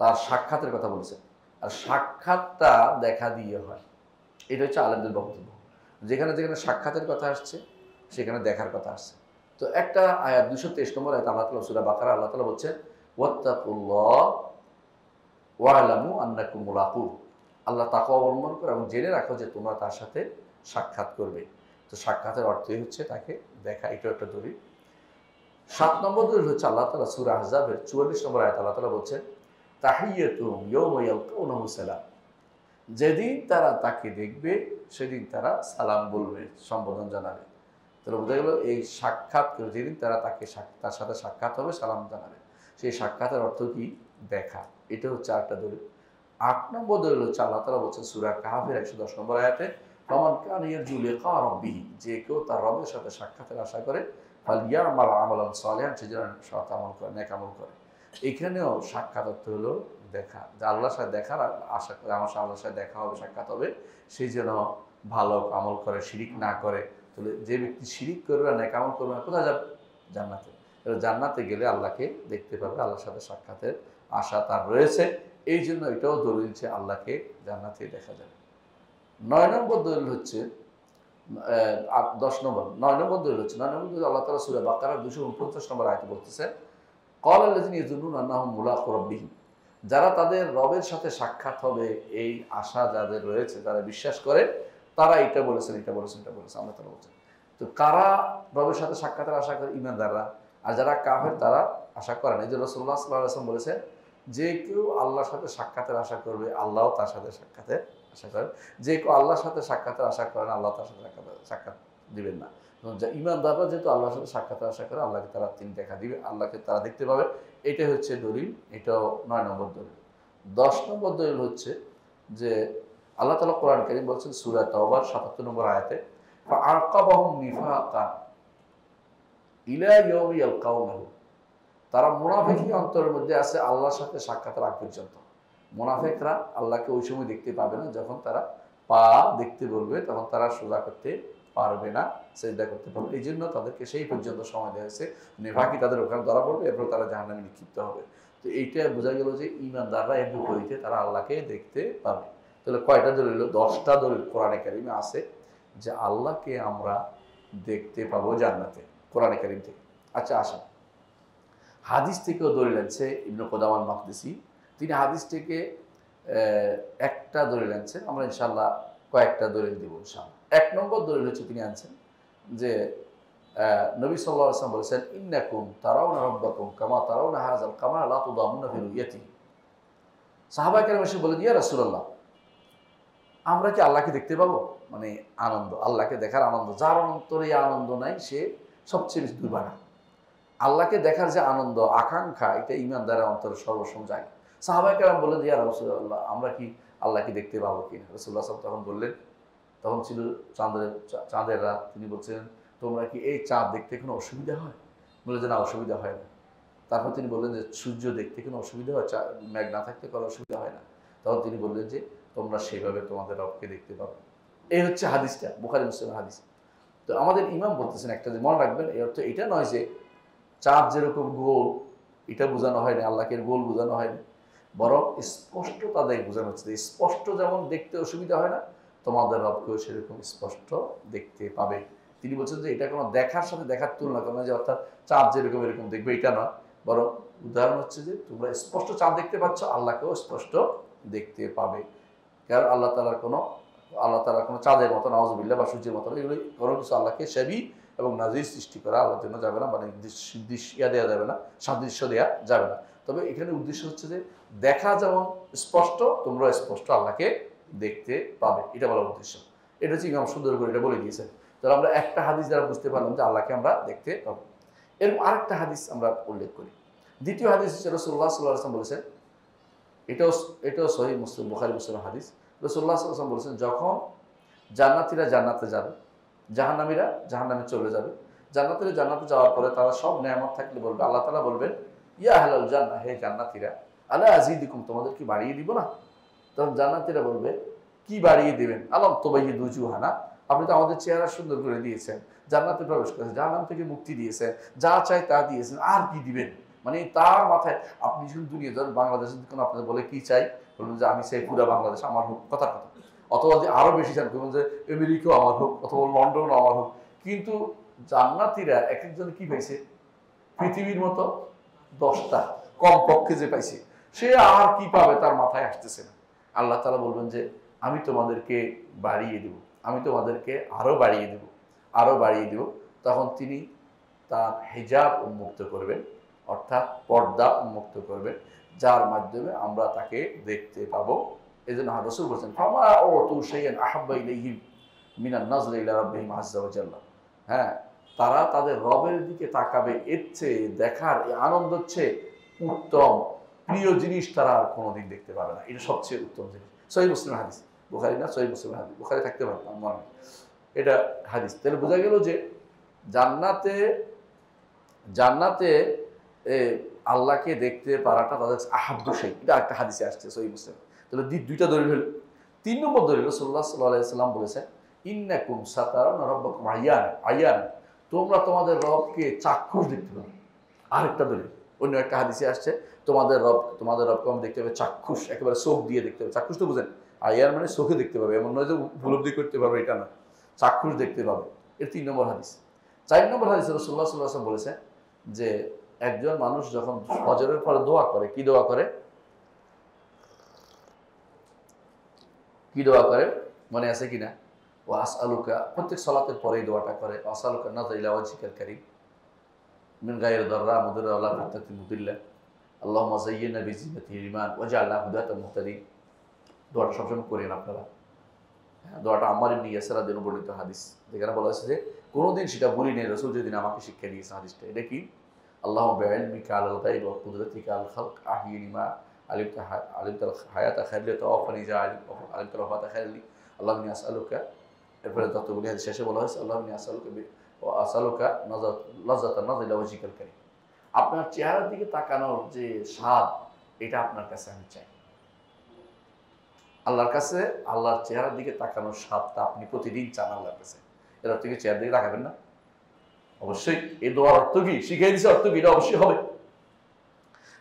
তার সাক্ষাতের কথা বলেছেন, আর সাক্ষাৎটা দেখা দিয়ে হয়। এটা হচ্ছে আলেমদের বক্তব্য। যেখানে যেখানে সাক্ষাতের কথা আসছে সেখানে দেখার কথা আসছে। তো একটা আয়াত 223 নম্বর আয়াত আল্লাহ তাআলা সূরা বাকারা আল্লাহ তাআলা বলছেন ওয়াত্তাকুল্লাহ ওয়া'লামু আন্নাকুম মুলাকু, আল্লাহ তাকওয়া অবলম্বন করো এবং জেনে রাখো যে তোমরা তার সাথে সাক্ষাৎ করবে। তো সাক্ষাতের অর্থই হচ্ছে তাকে দেখা, এটাও একটা দলিল। 7 নম্বর দলিল হচ্ছে আল্লাহ তাআলা সূরা আহজাবের 44 নম্বর আয়াত আল্লাহ তাআলা বলছেন তাহিয়াতুহুম ইয়াওমা ইয়ালকাউনাহু সালাম, যেদিন তারা তাকে দেখবে সেদিন তারা সালাম বলবে, সম্বোধন জানাবে। তাহলে বোঝা গেল এই সাক্ষাৎ করে যেদিন তার সাথে সাক্ষাৎ হবে সালাম জানাবে, সেই সাক্ষাতের অর্থ কি? দেখা। এটা হচ্ছে আরেকটা দলিল। 8 নম্বর দলিল হচ্ছে আল্লাহ তাআলা বলছেন সূরা কাহফের 110 নম্বর আয়াতে ফামান কানা ইয়ারজু লিকা রাব্বিহি, যে কেউ তার রবের সাথে সাক্ষাতের আশা করে ফালিয়ামাল আমালান সালিহান, সে যেন সৎ আমল করে, নেক আমল করে। এখানেও সাক্ষাৎ অর্থ হলো দেখা, যে আল্লাহর সাথে দেখার আশা করে, আমার সাথে আল্লাহর সাথে দেখা হবে, সাক্ষাৎ হবে, সেই যেন ভালো আমল করে, শিরিক না করে। তাহলে যে ব্যক্তি শিরিক করবে না, নেক আমল করবে না, কোথায় যাবে? জান্নাতে। জান্নাতে গেলে আল্লাহকে দেখতে পাবে, আল্লাহর সাথে সাক্ষাতের আশা তার রয়েছে। এই জন্য এটাও দলিল যে আল্লাহকে জান্নাতে দেখা যাবে। 9 নম্বর দলিল হচ্ছে 9 নম্বর দলিল হচ্ছে আল্লাহ তাআলা সূরা বাকারার 249 নম্বর আয়াতে বলতেছে ক্বালাল্লাযিনা ইয়াযুন্নুনা আন্নাহুম মুলাকু রাব্বিহিম, যারা তাদের রবের সাথে সাক্ষাৎ হবে এই আশা যাদের রয়েছে, যারা বিশ্বাস করে, তারা এটা বলেছেন আল্লাহ তাআলা বলছেন। তো কারা রবের সাথে সাক্ষাতের আশা করে? ঈমানদাররা। আর যারা কাফের তারা আশা করে না। এই যে রাসূলুল্লাহ সাল্লাল্লাহু আলাইহি ওয়াসাল্লাম বলেছেন যে কেউ আল্লাহর সাথে সাক্ষাতের আশা করবে, আল্লাহও তার সাথে সাক্ষাতের আশা করেন। যে কেউ আল্লাহর সাথে সাক্ষাতের আশা করেন, আল্লাহ তার সাথে সাক্ষাৎ দিবেন না। ঈমানদাররা যেহেতু আল্লাহর সাথে সাক্ষাতের আশা করে, আল্লাহকে তিনি দেখা দিবে, আল্লাহকে তারা দেখতে পাবে। এটাই হচ্ছে দলিল। এটাও 9 নম্বর দলিল। 10 নম্বর দলিল হচ্ছে যে আল্লাহ তাআলা কোরআন কারীম বলছেন সূরা তাওবার 77 নম্বর আয়াতে ফাআকাবাহুম নিফাকান ইলা ইয়াউমি ইয়ালকাউনাহু, তারা মুনাফিকি অন্তরের মধ্যে আছে আল্লাহর সাথে সাক্ষাতের আগ পর্যন্ত। মুনাফিকরা আল্লাহকে ওই সময় দেখতে পাবে না, যখন তারা পা দেখতে বলবে তখন তারা সোজা করতে পারবে না, সেজদা করতে পারবে। এই জন্য তাদেরকে সেই পর্যন্ত সময় দেওয়া হয়েছে। নিফাকি তাদের ওখানে ধরা পড়বে, এরপর তারা জাহান্নামে নিক্ষিপ্ত হবে। তো এইটা বোঝা গেল যে ঈমানদাররা এর বিপরীতে তারা আল্লাহকে দেখতে পাবে। তাহলে কয়টা দলিল? 10টা দলিল কোরআনে কারিমে আছে যে আল্লাহকে আমরা দেখতে পাবো জান্নাতে, কোরআনে কারিম থেকে। আচ্ছা আসেন, হাদিস থেকেও দলিল আনছে ইবনে কুদামা আল মাকদিসি। তিনি হাদিস থেকে একটা দলিল আনছেন, আমরা ইনশাআল্লাহ কয়েকটা দলিল দেব ইনশাআল্লাহ। 1 নম্বর দলিল হচ্ছে তিনি আনছেন যে নবী সাল্লাল্লাহু আলাইহি ওয়াসাল্লাম বলেছেন ইন্নাকুম তারাউনা রাব্বাকুম কামা তারাউনা হাযাল কামারা লা তুদামুনা ফি রুয়াতিহি। সাহাবায়ে কেরাম এসে বলেন ইয়া রাসূলুল্লাহ, আমরা কি আল্লাহকে দেখতে পাবো? মানে আনন্দ, আল্লাহকে দেখার আনন্দ, যার অন্তরে আনন্দ নাই সে সবচেয়ে বেশি দুর্ভাগা। আল্লাহকে দেখার যে আনন্দ, আকাঙ্ক্ষা, এটা ঈমানদারের অন্তরে সর্বপ্রথম জাগে। সাহাবায়ে কেরাম বললেন ইয়া রাসূলুল্লাহ, আমরা কি আল্লাহকে দেখতে পাবো কিনা। রাসূলুল্লাহ সাল্লাল্লাহু আলাইহি ওয়াসাল্লাম তখন বললেন, তখন ছিল চাঁদের রাত, তিনি বলছেন তোমরা কি এই চাঁদ দেখতে কোনো অসুবিধা হয়? বলে যে না, অসুবিধা হয় না। তারপর তিনি বললেন যে সূর্য দেখতে কোনো অসুবিধা হয়? মেঘ না থাকতে কোনো অসুবিধা হয় না। তখন তিনি বললেন যে তোমরা সেভাবে তোমাদের রবকে দেখতে পাবে। এই হচ্ছে হাদিসটা, বুখারী মুসলিমের হাদিস। তো আমাদের ইমাম বলতেছেন একটা যে মনে রাখবেন, এর অর্থ এটা নয় যে চাঁদ যেরকম গোল এটা বোঝানো হয়নি, আল্লাহকে গোল বোঝানো হয়নি, বরং স্পষ্ট তাদের বোঝানো হচ্ছে যে স্পষ্ট যেমন দেখতে অসুবিধা হয় না, তোমাদের রবকেও সেরকম স্পষ্ট দেখতে পাবে। তিনি বলছেন যে এটা কোনো দেখার সাথে দেখার তুলনা করে না, যে অর্থাৎ চাঁদ যেরকম এরকম দেখবে এটা নয়, বরং উদাহরণ হচ্ছে যে তোমরা স্পষ্ট চাঁদ দেখতে পাচ্ছ, আল্লাহকেও স্পষ্ট দেখতে পাবে। কারণ আল্লাহ তাআলার কোনো চাঁদের মতো নাউজুবিল্লাহ বা সূর্যের মতো এগুলো কোনো কিছু আল্লাহকে সেবি এবং নাজির সৃষ্টি করা আল্লাহর জন্য যাবে না, মানে দেওয়া যাবে না, সাদৃশ্য দেওয়া যাবে না। তবে এখানে উদ্দেশ্য হচ্ছে যে দেখা যেমন স্পষ্ট, তোমরা স্পষ্ট আল্লাহকে দেখতে পাবে, এটা বলার উদ্দেশ্য। এটা হচ্ছে ইমাম সুন্দর করে এটা বলে দিয়েছেন। তাহলে আমরা একটা হাদিস দ্বারা বুঝতে পারলাম যে আল্লাহকে আমরা দেখতে পাবো। এরকম আরেকটা হাদিস আমরা উল্লেখ করি। দ্বিতীয় হাদিস হচ্ছে রাসূলুল্লাহ সাল্লাল্লাহু আলাইহি ওয়াসাল্লাম বলেছেন, এটাও সহিহ মুসলিম, বুখারী মুসলিমের হাদিস। রাসূলুল্লাহ সাল্লাল্লাহু আলাইহি ওয়াসাল্লাম বলেছেন, যখন জান্নাতীরা জান্নাতে যাবে, জাহান্নামীরা জাহান্নামে চলে যাবে, জান্নাতীরা জান্নাতে যাওয়ার পরে তারা সব নেয়ামত থাকলে বলবে, আল্লাহ তাআলা বলবেন, ইয়া আহলাল জান্নাহ, হে জান্নাতীরা, আলা আযীদুকুম, তোমাদের কি বাড়িয়ে দিব না? তখন জান্নাতীরা বলবে, কি বাড়িয়ে দিবেন? আলাম তুবাইয়িদু উজুহানা, আপনি তো আমাদের চেহারা সুন্দর করে দিয়েছেন, জান্নাতে প্রবেশ করেছেন, জাহান্নাম থেকে মুক্তি দিয়েছেন, যা চাই তা দিয়েছেন, আর কি দিবেন? মানে তার মাথায় আপনি যখন দুনিয়া ধরেন বাংলাদেশে যখন আপনাদের বলে কি চাই, বলবেন যে আমি চাই পুরা বাংলাদেশ আমার হোক, কথার কথা। অথবা যে আরো বেশি চান, বলবেন যে আমেরিকাও আমার হোক, অথবা লন্ডনও আমার হোক। কিন্তু জান্নাতীরা এক একজন কি পাইছে? পৃথিবীর মতো 10টা কমপক্ষে যে পাইছে, সে আর কি পাবে তার মাথায় আসতেছে না। আল্লাহ তাআলা বলবেন যে আমি তোমাদেরকে বাড়িয়ে দেব, আমি তোমাদেরকে আরো বাড়িয়ে দেব, আরো বাড়িয়ে দেব। তখন তিনি তার হিজাব উন্মুক্ত করবেন, অর্থাৎ পর্দা উন্মুক্ত করবেন, যার মাধ্যমে আমরা তাকে দেখতে পাবো। এই জন্য রাসূল বলেছেন, ফামা উতু শাইআন আহাব্বা ইলাইহিম মিনান নাজরি ইলা রাব্বিহিম আযজা ওয়া জাল্লা। হ্যাঁ, তারা তাদের রবের দিকে তাকাবে, এর চেয়ে দেখার এই আনন্দ হচ্ছে উত্তম প্রিয় জিনিস তারা আর কোনোদিন দেখতে পাবে না। এটা সবচেয়ে উত্তম জিনিস। সহিহ মুসলিম হাদিস, বুখারী না, সহিহ মুসলিম হাদিস, বুখারী থাকতে পারে আমার মনে হয় এটা হাদিস। তাহলে বোঝা গেল যে জান্নাতে জান্নাতে আল্লাহকে দেখতে পারাটা তাদের আহাব্বু শাই, এটা একটা হাদিসে আসছে সহিহ মুসলিম। তাহলে দুইটা দলিল হলো। 3 নম্বর দলিল, রাসূলুল্লাহ সাল্লাল্লাহু আলাইহি ওয়াসাল্লাম বলেছেন, ইন্নাকুম সাতারাউনা রাব্বাকুম আয়ান, তোমরা তোমাদের রবকে চাক্ষুষ দেখতে পাবে। আরেকটা দলিল অন্য একটা হাদিসে আসছে, তোমাদের রবকে আমি দেখতে পাবে চাক্ষুষ, একেবারে চোখ দিয়ে দেখতে পাবে। চাক্ষুষ তো বুঝেন, আয়ান মানে চোখে দেখতে পাবে, এমন নয় যে উপলব্ধি করতে পারবে, এটা না, চাক্ষুষ দেখতে পাবে। এর 3 নম্বর হাদিস। 4 নম্বর হাদিসে রাসূলুল্লাহ সাল্লাল্লাহু আলাইহি ওয়াসাল্লাম বলেছেন যে একজন মানুষ যখন ফজরের পরে দোয়া করে, কি দোয়া করে? কি দোয়া করে মনে আছে কিনা? ওয়া আসআলুকা, প্রত্যেক সালাতের পরে এই দোয়াটা করে, আসআলুকা নাযরা ইলা ওয়াজহিকাল কারীম মিন গায়রি দাররা মুদিররা ওয়ালা ফিতনাতিন মুদিল্লা, আল্লাহুম্মা যায়্যিননা বিজিনাতিল ঈমান ওয়াজআলনা হুদাতাম মুহতাদিন। দোয়াটা সবসময় করেন আপনারা। দোয়াটা আম্মার ইবনে ইয়াসির রাদিয়াল্লাহু বর্ণিত হাদিস, যেখানে বলা হয়েছে যে কোনোদিন সেটা বলি নেই, রাসূল যেদিন আমাকে শিক্ষা দিয়েছে হাদিসটা। এটা কি? আল্লাহুম্মা বিইলমিকা আলাল গায়ব ওয়া কুদরাতিকা আল খালক আহয়িনি মা আলিমতাল হায়াতা খায়রলি তাওয়াফানি ইযা আলিমতাল ওয়াফাতা খায়রলি, আল্লাহুম্মা ইন্নী আসআলুকা। এরপরে যতগুলি হাদিস শেষে বলা হয়েছে, আল্লাহুম্মা ইন্নী আসআলুকা লাযযাতান নাযরি ইলা ওয়াজহিকাল কারীম, আপনার চেহারার দিকে তাকানোর যে স্বাদ, এটা আপনার কাছে আমি চাই। আল্লাহর কাছে আল্লাহর চেহারার দিকে তাকানোর স্বাদটা আপনি প্রতিদিন চান আল্লাহর কাছে। এর অর্থ কি চেহারার দিকে তাকাবেন না? অবশ্যই। এই দোয়ার অর্থ কি শিখাই দিছে, অর্থ কি? এটা অবশ্যই হবে,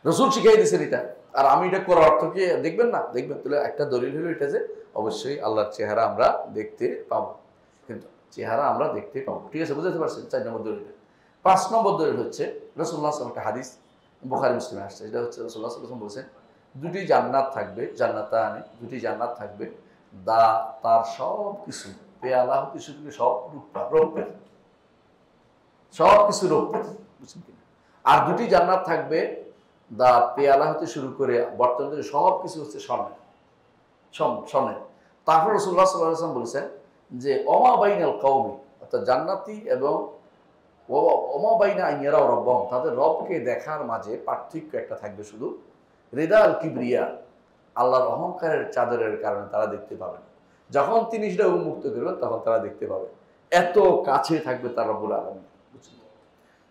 রাসূল শিখাই দিয়েছেন এটা। আর আমি এটা করার অর্থ কি দেখবেন না? দেখবেন। তাহলে একটা দলিল হলো এটা যে অবশ্যই আল্লাহর চেহারা আমরা দেখতে পাবো, কিন্তু চেহারা আমরা দেখতে পাবো। ঠিক আছে, বুঝতে পারছেন? 4 নম্বর দলিল। 5 নম্বর দলিল হচ্ছে রাসূলুল্লাহ সাল্লাল্লাহু আলাইহি ওয়াসাল্লাম একটা হাদিস বুখারী মুসলিমে আসছে। এটা হচ্ছে রাসূলুল্লাহ সাল্লাল্লাহু আলাইহি ওয়াসাল্লাম বলেছেন, দুটি জান্নাত থাকবে, জান্নাতানি, দুটি জান্নাত থাকবে, তার সব কিছু পেয়ালা হতে শুরু করে সব রৌপ্যের, সব কিছু রৌপ্যের, বুঝছেন কিনা? আর দুটি জান্নাত থাকবে, পেয়ালা হতে শুরু করে বর্তমানে সব কিছু হচ্ছে স্বর্ণের। তারপর রাসূলুল্লাহ সাল্লাল্লাহু আলাইহি ওয়াসাল্লাম বলেছেন যে ওমা বাইনাল কওমি, অর্থাৎ জান্নাতি এবং ওমা বাইনা আন ইয়ারাউ রাব্বাহুম, তাদের রবকে দেখার মাঝে পার্থক্য একটা থাকবে শুধু, রিদাল কিবরিয়া, আল্লাহর অহংকারের চাদরের কারণে তারা দেখতে পাবে না। যখন তিনি সেটা উন্মুক্ত করবেন তখন তারা দেখতে পাবে। এত কাছে থাকবে তার রব্বুল আলামিন।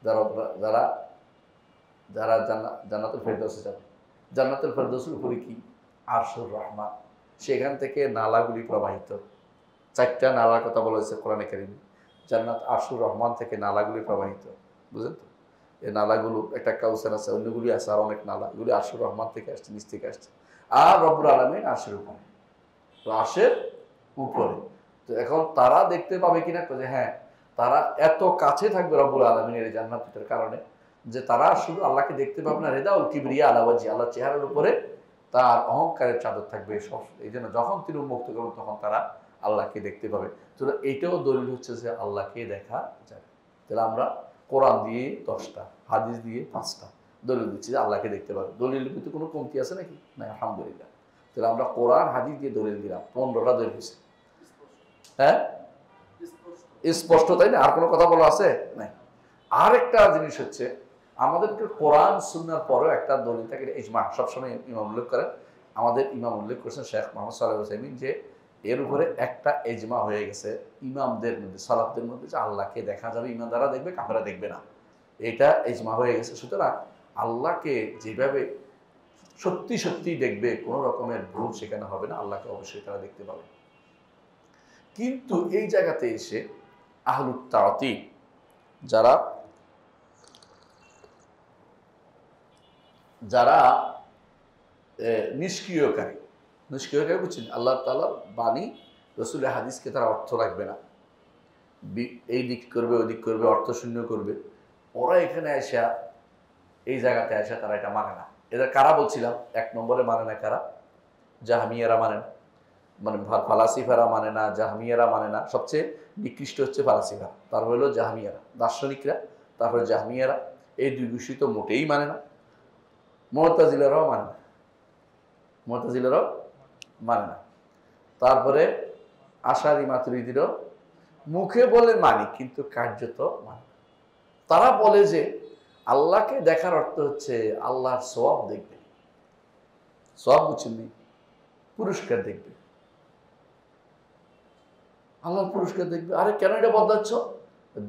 যারা যারা যারা জান্নাতুল ফেরদৌসে যাবে, জান্নাতুল ফেরদৌসের উপরে কি আরশুর রহমান, সেখান থেকে নালাগুলি প্রবাহিত। 4টা নালার কথা বলা হয়েছে কোরআনে কারিমে। জান্নাত আরশুর রহমান থেকে নালাগুলি প্রবাহিত, বুঝলেন তো? এই নালাগুলো একটা কাউসার আছে, অন্যগুলি আছে আর অনেক নালা, এগুলি আরশুর রহমান থেকে আসছে, নিচ থেকে আসছে। আর রব্বুল আলামিন আরশের উপরে, তো আরশের উপরে। তো এখন তারা দেখতে পাবে কিনা, যে হ্যাঁ, তারা এত কাছে থাকবে রব্বুল আলামিনের এই জান্নাতের কারণে যে তারা শুধু আল্লাহকে দেখতে পাবে না, রিদাউল কিবরিয়া আলা ওয়াজহি, আল্লাহর চেহারার উপরে তার অহংকারের চাদর থাকবে সব। এই জন্য যখন তিনি উন্মুক্ত করবেন তখন তারা আল্লাহকে দেখতে পাবে। তো এটাও দলিল হচ্ছে যে আল্লাহকে দেখা যায়। তাহলে আমরা কোরআন দিয়ে 10টা, হাদিস দিয়ে 5টা দলিল দিচ্ছি যে আল্লাহকে দেখতে পাবে। দলিলের ভিতরে কোনো কমতি আছে নাকি? না, আলহামদুলিল্লাহ। তাহলে আমরা কোরআন হাদিস দিয়ে দলিল দিলাম, 15টা দলিল হয়েছে। হ্যাঁ, স্পষ্ট, তাই না? আর কোনো কথা বলা আছে? নাই। আরেকটা জিনিস হচ্ছে, আমাদেরকে কোরআন সুন্নাহর পরেও একটা দলিল থাকে, ইজমা। সবসময় ইমাম উল্লেখ করেন, আমাদের ইমাম উল্লেখ করেছেন শেখ মোহাম্মদ সালেহ হোসাইমিন, যে এর উপরে একটা ইজমা হয়ে গেছে ইমামদের মধ্যে, সালাফদের মধ্যে, যে আল্লাহকে দেখা যাবে, ইমানদাররা দেখবে, কাফেররা দেখবে না। এটা ইজমা হয়ে গেছে। সুতরাং আল্লাহকে যেভাবে সত্যি সত্যি দেখবে, কোনো রকমের ভুল সেখানে হবে না, আল্লাহকে অবশ্যই তারা দেখতে পাবে। কিন্তু এই জায়গাতে এসে আহলুত তাআতিল, যারা যারা নিষ্ক্রিয়কারী বুঝছেন, আল্লাহ তাআলার বাণী, রাসূলের হাদিসকে তারা অর্থ রাখবে না, এই দিক করবে, ওই দিক করবে, অর্থ শূন্য করবে। ওরা এখানে আসা, এই জায়গাতে আসা, তারা এটা মানে না। এদের কারা বলছিলাম? 1 নম্বরে মানে না কারা? জাহমিয়ারা মানে না, মানে ফালাসিফারা মানে না, জাহমিয়ারা মানে না। সবচেয়ে নিকৃষ্ট হচ্ছে ফালাসিফা, তারপর হলো জাহমিয়ারা, দার্শনিকরা, তারপরে জাহমিয়ারা। এই দুই গোষ্ঠী তো মোটেই মানে না। মুতাজিলারাও মানে না, মুতাজিলারাও মানে না। তারপরে আশারি মাতুরিদিরও মুখে বলে মানি, কিন্তু কার্যত মানে। তারা বলে যে আল্লাহকে দেখার অর্থ হচ্ছে আল্লাহর সওয়াব দেখবে। সওয়াব বুঝছেন, পুরস্কার দেখবে, আল্লাহর পুরস্কার দেখবে। আরে কেন এটা বদলাচ্ছ?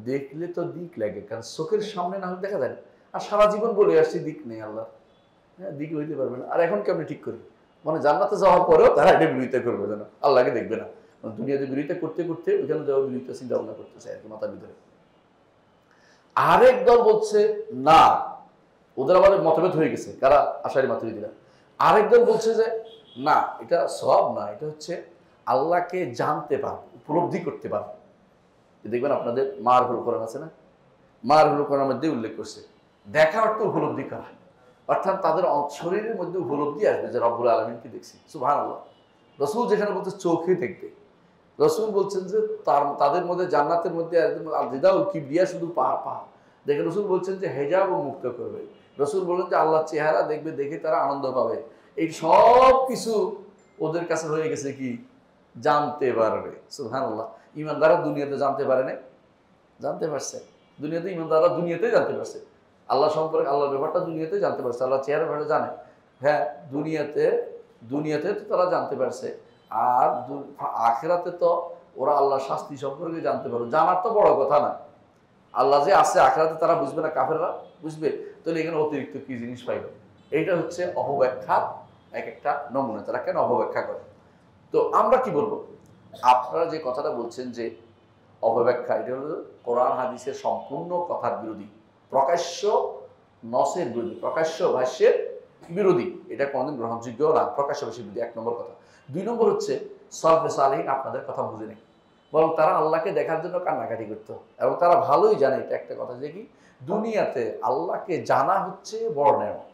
দেখলে তো দিক লাগে, কারণ চোখের সামনে না হলে দেখা যায় না। আর সারা জীবন বলে আসছি দিক নেই আল্লাহ, হ্যাঁ, দিক হইতে পারবে না। আর এখন কেমনি ঠিক করি? মানে জান্নাতে যাওয়ার পরেও তারা এটা বিরোধিতা করবে না, আল্লাহকে দেখবে না। দুনিয়াতে বিরোধিতা করতে করতে ওইখানে যাওয়ার বিরোধিতা চিন্তা ভাবনা করতেছে আর কি মাথার ভিতরে। আরেক দল বলছে না, ওদের আবার মতভেদ হয়ে গেছে, কারা? আশারি মাতুরিদিরা। আরেক দল বলছে যে না, এটা সওয়াব না, এটা হচ্ছে আল্লাহকে জানতে পারবে, উপলব্ধি করতে পারবে। দেখবেন আপনাদের মারহুল কোরআন আছে না, মারহুল কোরআনের মধ্যে উল্লেখ করছে দেখা অর্থ উপলব্ধি করা, অর্থাৎ তাদের শরীরের মধ্যে উপলব্ধি আসবে যে রব্বুল আলামিনকে দেখছি। সুবহানাল্লাহ। রাসূল যেখানে বলছে চোখে দেখবে, রাসূল বলছেন যে তাদের মধ্যে জান্নাতের মধ্যে রিদাউল কিবরিয়া, শুধু পা দেখে রাসূল বলছেন যে হেজাব মুক্ত করবে। রাসূল বলেন যে আল্লাহর চেহারা দেখবে, দেখে তারা আনন্দ পাবে। এই সব কিছু ওদের কাছে হয়ে গেছে কি? জানতে পারবে। সুবহানাল্লাহ। ইমানদাররা দুনিয়াতে জানতে পারে না, জানতে পারছে। দুনিয়াতে ইমানদাররা দুনিয়াতে জানতে পারছে আল্লাহ সম্পর্কে, আল্লাহর ব্যাপারটা দুনিয়াতে জানতে পারছে, আল্লাহ চেহারা ব্যাপারে জানে। হ্যাঁ, দুনিয়াতে তো তারা জানতে পারছে। আর আখিরাতে তো ওরা আল্লাহর শাস্তি সম্পর্কে জানতে পারবে। জানার তো বড় কথা না, আল্লাহ যে আছে আখিরাতে তারা বুঝবে না, কাফেররা বুঝবে। তাহলে এখানে অতিরিক্ত কি জিনিস পাইবে? এইটা হচ্ছে অপব্যাখ্যার এক একটা নমুনা। তারা কেন অপব্যাখ্যা করে? তো আমরা কি বলবো? আপনারা যে কথাটা বলছেন যে অপব্যাখ্যা, এটা হলো কোরআন হাদিসের সম্পূর্ণ কথার বিরোধী, প্রকাশ্য নসের বিরোধী, প্রকাশ্য ভাষ্যের বিরোধী। এটা কোনোদিন গ্রহণযোগ্য না, প্রকাশ্য ভাষ্যের বিরোধী। 1 নম্বর কথা। 2 নম্বর হচ্ছে সালফে সালেহীন আপনাদের কথা বুঝে নেই, বরং তারা আল্লাহকে দেখার জন্য কান্নাকাটি করতো। এবং তারা ভালোই জানে এটা একটা কথা, যে কি দুনিয়াতে আল্লাহকে জানা হচ্ছে বড় নেয়ামত,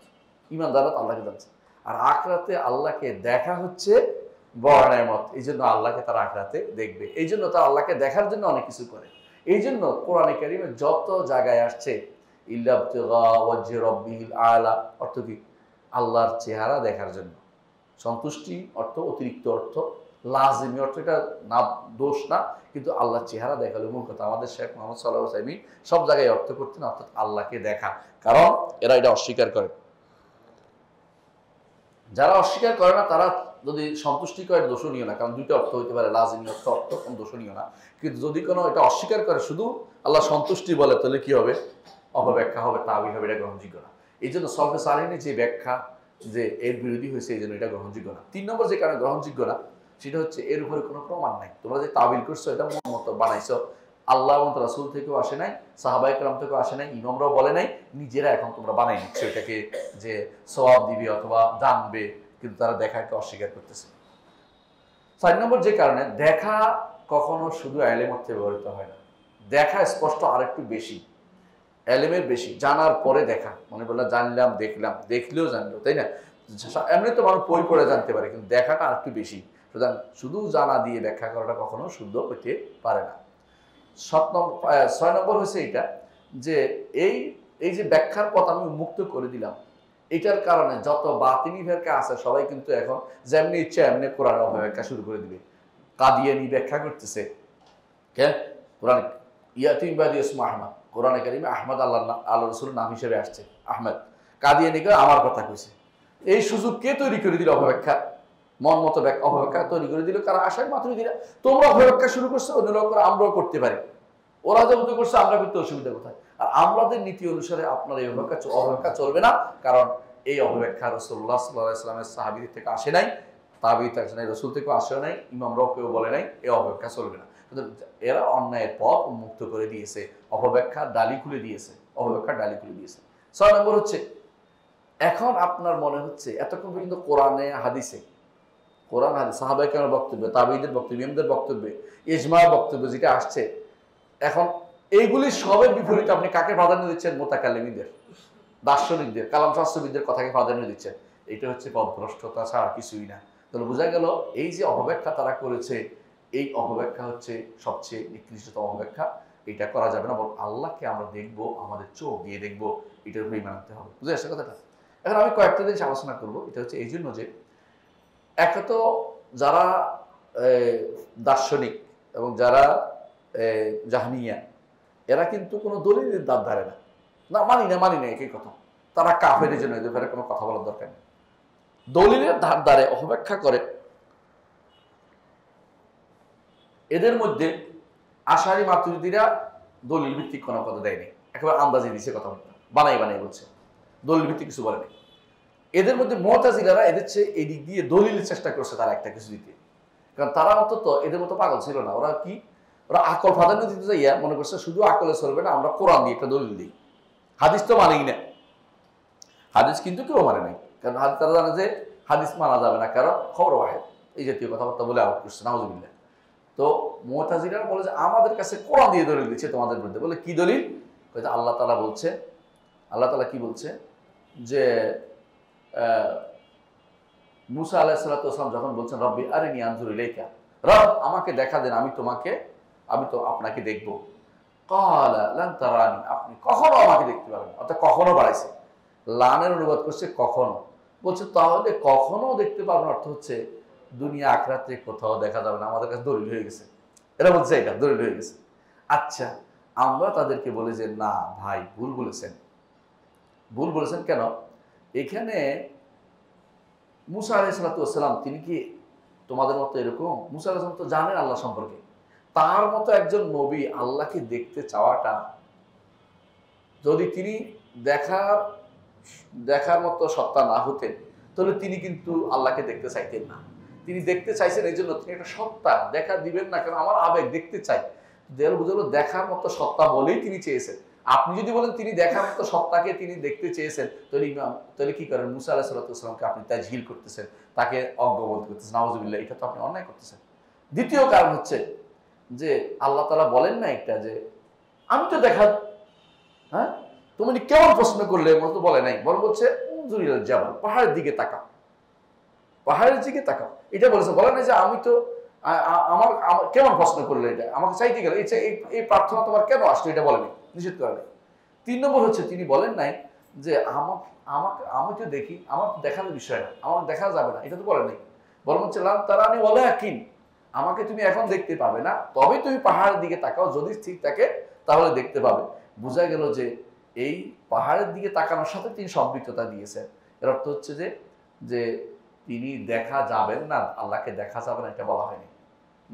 ঈমানদাররা আল্লাহকে জানছে। আর আখিরাতে আল্লাহকে দেখা হচ্ছে বড় নেয়ামত। এই জন্য আল্লাহকে তারা আখিরাতে দেখবে, এই জন্য তারা আল্লাহকে দেখার জন্য অনেক কিছু করে। এই জন্য কোরআনে কারিমে যত জায়গায় আসছে ইল্লা ইবতিগা ওয়াজহি রাব্বিহিল আলা, অর্থ কি? আল্লাহর চেহারা দেখার জন্য। সন্তুষ্টি অর্থ, অতিরিক্ত অর্থ, লাজিমি অর্থ, এটা না, দোষ না, কিন্তু আল্লাহর চেহারা দেখালে মূল কথা। আমাদের শেখ মোহাম্মদ সাল্লাল্লাহু আলাইহি ওয়াসাল্লাম সব জায়গায় অর্থ করতেন অর্থাৎ আল্লাহকে দেখা, কারণ এরা এটা অস্বীকার করে। যারা অস্বীকার করে না তারা যদি সন্তুষ্টি করে দোষণীয় না, কারণ দুইটা অর্থ হইতে পারে, লাজিমি অর্থ অর্থ কোন দোষণীয় না। কিন্তু যদি কোনো এটা অস্বীকার করে শুধু আল্লাহ সন্তুষ্টি বলে, তাহলে কি হবে? অপব্যাখ্যা হবে, তাবিল হবে, এটা গ্রহণযোগ্য না। এই জন্য সলফে সালেহিনের যে ব্যাখ্যা যে এর বিরোধী হয়েছে, এই জন্য এটা গ্রহণযোগ্য না। 3 নম্বর যে কারণে গ্রহণযোগ্য না সেটা হচ্ছে এর উপরে কোনো প্রমাণ নাই। তোমরা যে তাবিল করছো এটা মন মতো বানাইছো, আল্লাহ এবং রাসূল থেকেও আসে নাই, সাহাবায়ে কেরাম থেকেও আসে নাই, ইমামরাও বলে নাই, নিজেরা এখন তোমরা বানাই নিচ্ছ এটাকে যে সওয়াব দিবে অথবা জানবে, কিন্তু তারা দেখাকে অস্বীকার করতেছে। 4 নম্বর যে কারণে দেখা কখনো শুধু এলেম অর্থে ব্যবহৃত হয় না। দেখা স্পষ্ট আরেকটু বেশি, এলেমের বেশি, জানার পরে দেখা। মনে বললাম জানলাম, দেখলাম, দেখলেও জানলো, তাই না? এমনি তো মানুষ বই পড়ে জানতে পারে, কিন্তু দেখাটা আরেকটু বেশি। সুতরাং শুধু জানা দিয়ে ব্যাখ্যা করাটা কখনো শুদ্ধ হইতে পারে না। 6 নম্বর হচ্ছে এটা যে এই এই যে ব্যাখ্যার পথ আমি উন্মুক্ত করে দিলাম, এটার কারণে যত বাতিনি ফেরকা আছে সবাই কিন্তু এখন যেমনি ইচ্ছা এমনি কোরআন অপব্যাখ্যা শুরু করে দিবে। কাদিয়ানি ব্যাখ্যা করতেছে, হ্যাঁ, কোরআন ইয়াতিম বাদি ইসমা আহমদ, কোরআনে কারিমে আহমদ আল্লাহ রসুলের নাম হিসেবে আসছে আহমেদ। কাদিয়ানি করে আমার কথা কইছে। এই সুযোগ কে তৈরি করে দিল? অপব্যাখ্যা, মন মতো অপব্যাখ্যা তৈরি করে দিল কারা? আশায় মাত্র দিলা। তোমরা অপব্যাখ্যা শুরু করছো, অন্য লোকরা আমরাও করতে পারি। ওরা যেমন করছে আমরা করতে অসুবিধা কোথায়? আর আমাদের নীতি অনুসারে আপনার এই অপব্যাখ্যা চলবে না, কারণ এই অপব্যাখ্যা রাসূলুল্লাহ সাল্লাল্লাহু আলাইহি ওয়াসাল্লামের সাহাবীদের থেকে আসে নাই, তাবিঈ থেকে আসে নাই, রাসূল থেকেও আসে নাই, ইমামরাও কেউ বলে নাই এই অপব্যাখ্যা চলবে না। কিন্তু এরা অন্যায়ের পথ উন্মুক্ত করে দিয়েছে, অপব্যাখ্যার ডালি খুলে দিয়েছে, অপব্যাখ্যার ডালি খুলে দিয়েছে। 6 নম্বর হচ্ছে, এখন আপনার মনে হচ্ছে এতক্ষণ পর্যন্ত কোরআনে হাদিসে, কোরআন হাদিস, সাহাবায়ে কেরামের বক্তব্য, তাবিঈদের বক্তব্য, ইমামদের বক্তব্য, ইজমা বক্তব্য যেটা আসছে, এখন এইগুলি সবের বিপরীতে আপনি কাকে প্রাধান্য দিচ্ছেন? মুতাকাল্লিমদের, দার্শনিকদের, কালাম শাস্ত্রবিদদের কথাকে প্রাধান্য দিচ্ছেন। এটা হচ্ছে পথভ্রষ্টতা ছাড়া কিছুই না। তাহলে বোঝা গেল এই যে অপব্যাখ্যা তারা করেছে, এই অপব্যাখ্যা হচ্ছে সবচেয়ে নিকৃষ্টতম অপব্যাখ্যা। এটা করা যাবে না, বরং আল্লাহকে আমরা দেখবো, আমাদের চোখ দিয়ে দেখবো, এটার উপরে ঈমান আনতে হবে। বুঝে আসছে কথাটা? এখন আমি কয়েকটা জিনিস আলোচনা করবো। এটা হচ্ছে এই জন্য যে একে তো যারা দার্শনিক এবং যারা জাহমিয়া, এরা কিন্তু কোনো দলিলের দাঁত ধারে না, না মানি না একই কথা। তারা কাফেরের জন্য এদের ব্যাপারে কোনো কথা বলার দরকার নেই। দলিলের ধার ধারে অপব্যাখ্যা করে। এদের মধ্যে আশারি মাতুরিদিরা দলিল ভিত্তিক কোনো কথা দেয়নি, একেবারে আন্দাজে দিছে কথা, বানাই বলছে, দলিল ভিত্তিক কিছু বলেনি। এদের মধ্যে মুতাজিলারা এদের চেয়ে এই দিক দিয়ে দলিলের চেষ্টা করছে তারা একটা কিছু দিতে, কারণ তারা অন্তত এদের মতো পাগল ছিল না। ওরা কি, ওরা আকল প্রাধান্য দিতে যাইয়া মনে করছে শুধু আকলে চলবে না, আমরা কোরআন দিয়ে একটা দলিল দিই। হাদিস তো মানেই না, হাদিস কিন্তু কেউ মানে নাই, কারণ তারা জানে যে হাদিস মানা যাবে না, কারণ খবর ওয়াহিদ, এই জাতীয় কথাবার্তা বলে আউট করছে, নাউজুবিল্লাহ। তো মুতাজিলারা বলে যে আমাদের কাছে কোরআন দিয়ে দলিল দিচ্ছে তোমাদের বিরুদ্ধে। বলে কি দলিল? আল্লাহ তাআলা বলছে, আল্লাহ তাআলা কি বলছে যে মুসা আলাইহিস সালাতু ওয়াস সালাম যখন বলছেন রব্বি আরিনি আনজুর ইলাইকা, রব আমাকে দেখা দেন, আমি তো আপনাকে দেখবো। ক্বালা লান তারানি, আপনি কখনো আমাকে দেখতে পাবেন, অর্থাৎ কখনো বাড়াইছে, লানের অনুবাদ করছে কখনো। বলছে তাহলে কখনো দেখতে পাবেন অর্থ হচ্ছে দুনিয়া আখিরাতে কোথাও দেখা যাবে না, আমাদের কাছে দলিল হয়ে গেছে। এরা বলছে এটা দলিল হয়ে গেছে। আচ্ছা, আমরা তাদেরকে বলি যে না ভাই, ভুল বলেছেন। কেন? এখানে মুসা আলাইহিস সালাতু ওয়াস সালাম তিনি কি তোমাদের মতো এরকম? মুসা আলাইহিস সালাম তো জানেন আল্লাহ সম্পর্কে। তার মতো একজন নবী আল্লাহকে দেখতে চাওয়াটা, যদি তিনি দেখার মতো সত্তা না হতেন, তাহলে তিনি কিন্তু আল্লাহকে দেখতে চাইতেন না। তিনি দেখতে চাইছেন এই জন্য তিনি একটা সত্তা, দেখা দিবেন না কেন, আমার আবেগ দেখতে চাই, বুঝলো দেখার মতো সত্তা বলেই তিনি চেয়েছেন। আপনি যদি বলেন তিনি দেখার মতো সত্তাকে তিনি দেখতে চেয়েছেন, তাহলে কি করেন? মুসা আলাইহিস সালাতু ওয়াস সালামকে আপনি তাজহিল করতেছেন, তাকে অজ্ঞবোধ করতেছেন, নাউজুবিল্লাহ, এটা তো আপনি অন্যায় করতেছেন। দ্বিতীয় কারণ হচ্ছে যে আল্লাহ তাআলা বলেন না একটা যে আমি তো দেখা, হ্যাঁ তুমি কেমন প্রশ্ন করলে, মতো বলে নাই, বরং বলছে উনজুরিল জাবাল, পাহাড়ের দিকে তাকাও, পাহাড়ের দিকে তাকাও, এটা বলেছে। বলে না যে আমি তো আমার কেমন প্রশ্ন করলে, এটা আমাকে চাইতে গেলে এই প্রার্থনা তোমার কেন আসলো, এটা বলেনি, নিষেধ করে নাই। 3 নম্বর হচ্ছে তিনি বলেন নাই যে আমি তো দেখি, আমার দেখানোর বিষয় না, আমার দেখা যাবে না, এটা তো বলেন নাই। বরং হচ্ছে লান তারানি ওয়ালাকিন, আমাকে তুমি এখন দেখতে পাবে না, তবে তুমি পাহাড়ের দিকে তাকাও, যদি ঠিক থাকে তাহলে দেখতে পাবে। বোঝা গেল যে এই পাহাড়ের দিকে তাকানোর সাথে তিনি সম্পৃক্ততা দিয়েছেন। এর অর্থ হচ্ছে যে তিনি দেখা যাবেন না, আল্লাহকে দেখা যাবে না এটা বলা হয়নি।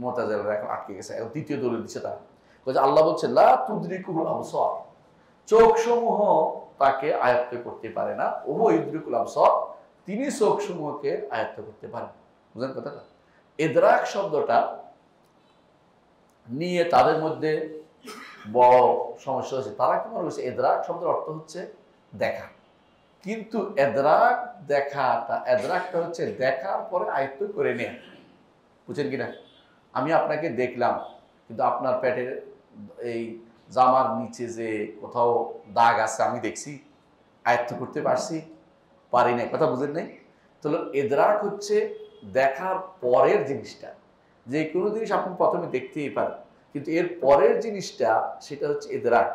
মুতাজিলারা এখন আটকে গেছে। এখন দ্বিতীয় দলিল দিচ্ছে তারা, বলছে আল্লাহ বলছে লা তুদরিকুল আবসার, চোখ সমূহ তাকে আয়ত্ত করতে পারে না। ওহু ইদরিকুল আবসার, তিনি চোখ সমূহকে আয়ত্ত করতে পারেন। বুঝলেন কথাটা? ইদরাক শব্দটা নিয়ে তাদের মধ্যে বড় সমস্যা হচ্ছে। তারা কি মনে করছে ইদরাক শব্দের অর্থ হচ্ছে দেখা, কিন্তু এদরাকটা হচ্ছে দেখার পরে আয়ত্ত করে নেয়া। বুঝছেন কিনা? আমি আপনাকে দেখলাম, কিন্তু আপনার পেটের এই জামার নিচে যে কোথাও দাগ আছে আমি দেখছি, আয়ত্ত করতে পারছি? পারি না। কথা বুঝেন নাই? তাহলে এদরাক হচ্ছে দেখার পরের জিনিসটা। যে কোনো জিনিস আপনি প্রথমে দেখতেই পারেন, কিন্তু এর পরের জিনিসটা সেটা হচ্ছে এদরাক।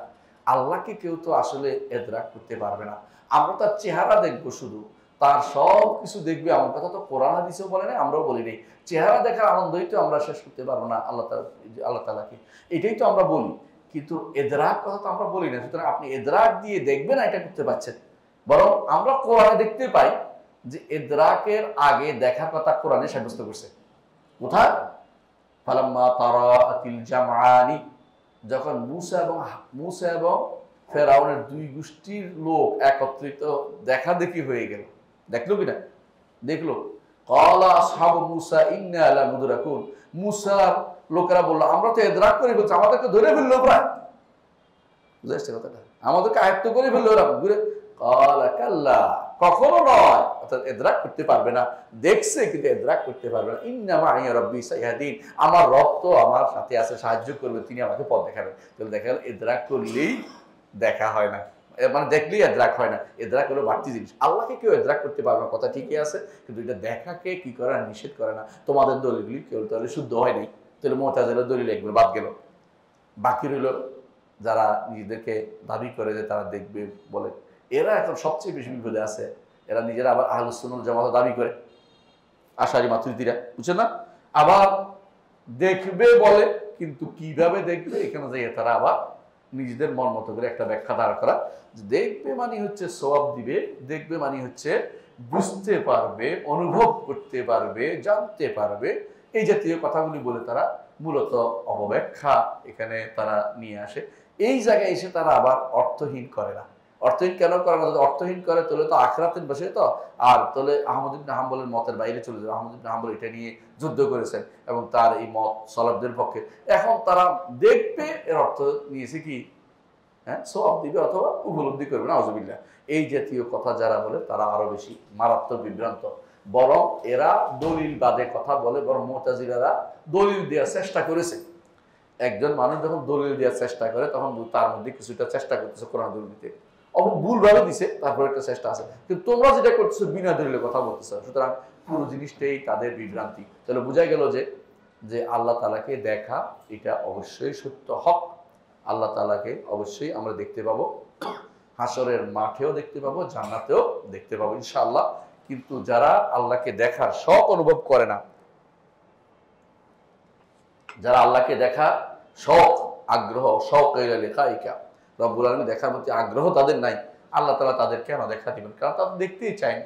আল্লাহকে কেউ তো আসলে এদরাক করতে পারবে না। আমরা তার চেহারা দেখবো, শুধু তার সব কিছু দেখবে, আমার কথা তো কোরআন হাদিসেও বলে নাই, আমরাও বলি নাই। চেহারা দেখার আনন্দই তো আমরা শেষ করতে পারবো না আল্লাহ তাআলাকে, এটাই তো আমরা বলি, কিন্তু এদরাক কথা তো আমরা বলি না। সুতরাং আপনি এদরাক দিয়ে দেখবেন না, এটা করতে পারছেন। বরং আমরা কোরআনে দেখতে পাই যে এদরাকের আগে দেখার কথা কোরআনে সাব্যস্ত করছে। কোথায়? ফালাম্মা তারাআতিল জামআনি, যখন মূসা এবং ফেরাউনের দুই গোষ্ঠীর লোক একত্রিত দেখাদেখি হয়ে গেল। দেখলো কিনা? দেখলো। ক্বালা আসহাবু মূসা ইন্না লামুদরাকুন, মূসার লোকেরা বলল আমরা তো এদরাক করে ফেলছি, আমাদেরকে ধরে ফেললো প্রায়। বুঝে আসছে কথাটা? আমাদেরকে আয়ত্ত করে ফেললো ওরা ঘুরে। ক্বালা কাল্লা, কখনো নয়। অর্থাৎ এদরাক করতে পারবে না, দেখছে কিন্তু এদরাক করতে পারবে না। ইন্না মাইয়া রাব্বি সাইয়াহদিন, আমার রব তো আমার সাথে আছে, সাহায্য করবে, তিনি আমাকে পথ দেখাবেন। তাহলে দেখা গেল এদরাক করলেই দেখা হয় না, মানে দেখলেই এদরাক হয় না। এদরাক হলো বাড়তি জিনিস। আল্লাহকে কেউ এদরাক করতে পারবে না, কথা ঠিকই আছে, কিন্তু এটা দেখাকে কি করে না, নিষেধ করে না। তোমাদের দলিলগুলি কেউ তাহলে শুদ্ধ হয় নাই। তাহলে মুতাজিলার দলিল এগুলো বাদ গেল। বাকি রইল যারা নিজেদেরকে দাবি করে যে তারা দেখবে বলে, এরা এখন সবচেয়ে বেশি বিপদে আছে। এরা নিজেরা আবার আহলুস সুন্নাহ জামাত দাবি করে, আশারি মাতুরিদিরা, বুঝছেন না? আবার দেখবে বলে, কিন্তু কিভাবে দেখবে এখানে যাই তারা আবার নিজেদের মন মতো করে একটা ব্যাখ্যা দাঁড় করা। দেখবে মানে হচ্ছে সওয়াব দিবে, দেখবে মানে হচ্ছে বুঝতে পারবে, অনুভব করতে পারবে, জানতে পারবে, এই জাতীয় কথাগুলি বলে তারা মূলত অপব্যাখ্যা এখানে তারা নিয়ে আসে। এই জায়গায় এসে তারা আবার অর্থহীন করে না। অর্থহীন কেন করে না? যদি অর্থহীন করে তাহলে তো আখরাতের বসে তো, আর তাহলে আহমদ ইবনে হাম্বলের মতের বাইরে চলে যাবে। আহমদ ইবনে হাম্বল এটা নিয়ে যুদ্ধ করেছেন এবং তার এই মত সলাফদের পক্ষে। এখন তারা দেখবে এর অর্থ নিয়েছে কি, হ্যাঁ, সওয়াব দিবে অথবা উপলব্ধি করবে না, আউযুবিল্লাহ। এই জাতীয় কথা যারা বলে তারা আরো বেশি মারাত্মক বিভ্রান্ত। বরং এরা দলিল বাদে কথা বলে, বরং মুতাজিলারা দলিল দেওয়ার চেষ্টা করেছে। একজন মানুষ যখন দলিল দেওয়ার চেষ্টা করে তখন তার মধ্যে কিছুটা চেষ্টা করতেছে কোরআন দলিল দিতে, ভুলভাবে দিছে, তারপর একটা চেষ্টা আছে। কিন্তু তোমরা যেটা করতেছো বিনা দলিলে কথা বলতেছো, সুতরাং পুরো জিনিসটাই তাদের বিভ্রান্তি। তাহলে বোঝাই গেল যে আল্লাহ তাআলাকে দেখা এটা অবশ্যই সত্য হক। আল্লাহ তাআলাকে অবশ্যই আমরা দেখতে পাবো, হাসরের মাঠেও দেখতে পাবো, জান্নাতেও দেখতে পাবো ইনশাআল্লাহ। কিন্তু যারা আল্লাহকে দেখার শখ অনুভব করে না, যারা আল্লাহকে দেখা শখ, আগ্রহ, শখ লেখাইকা রব্বুল আলামিন দেখার প্রতি আগ্রহ তাদের নাই, আল্লাহ তাআলা তাদের কেন দেখা দিবেন? কারণ তারা দেখতেই চায়।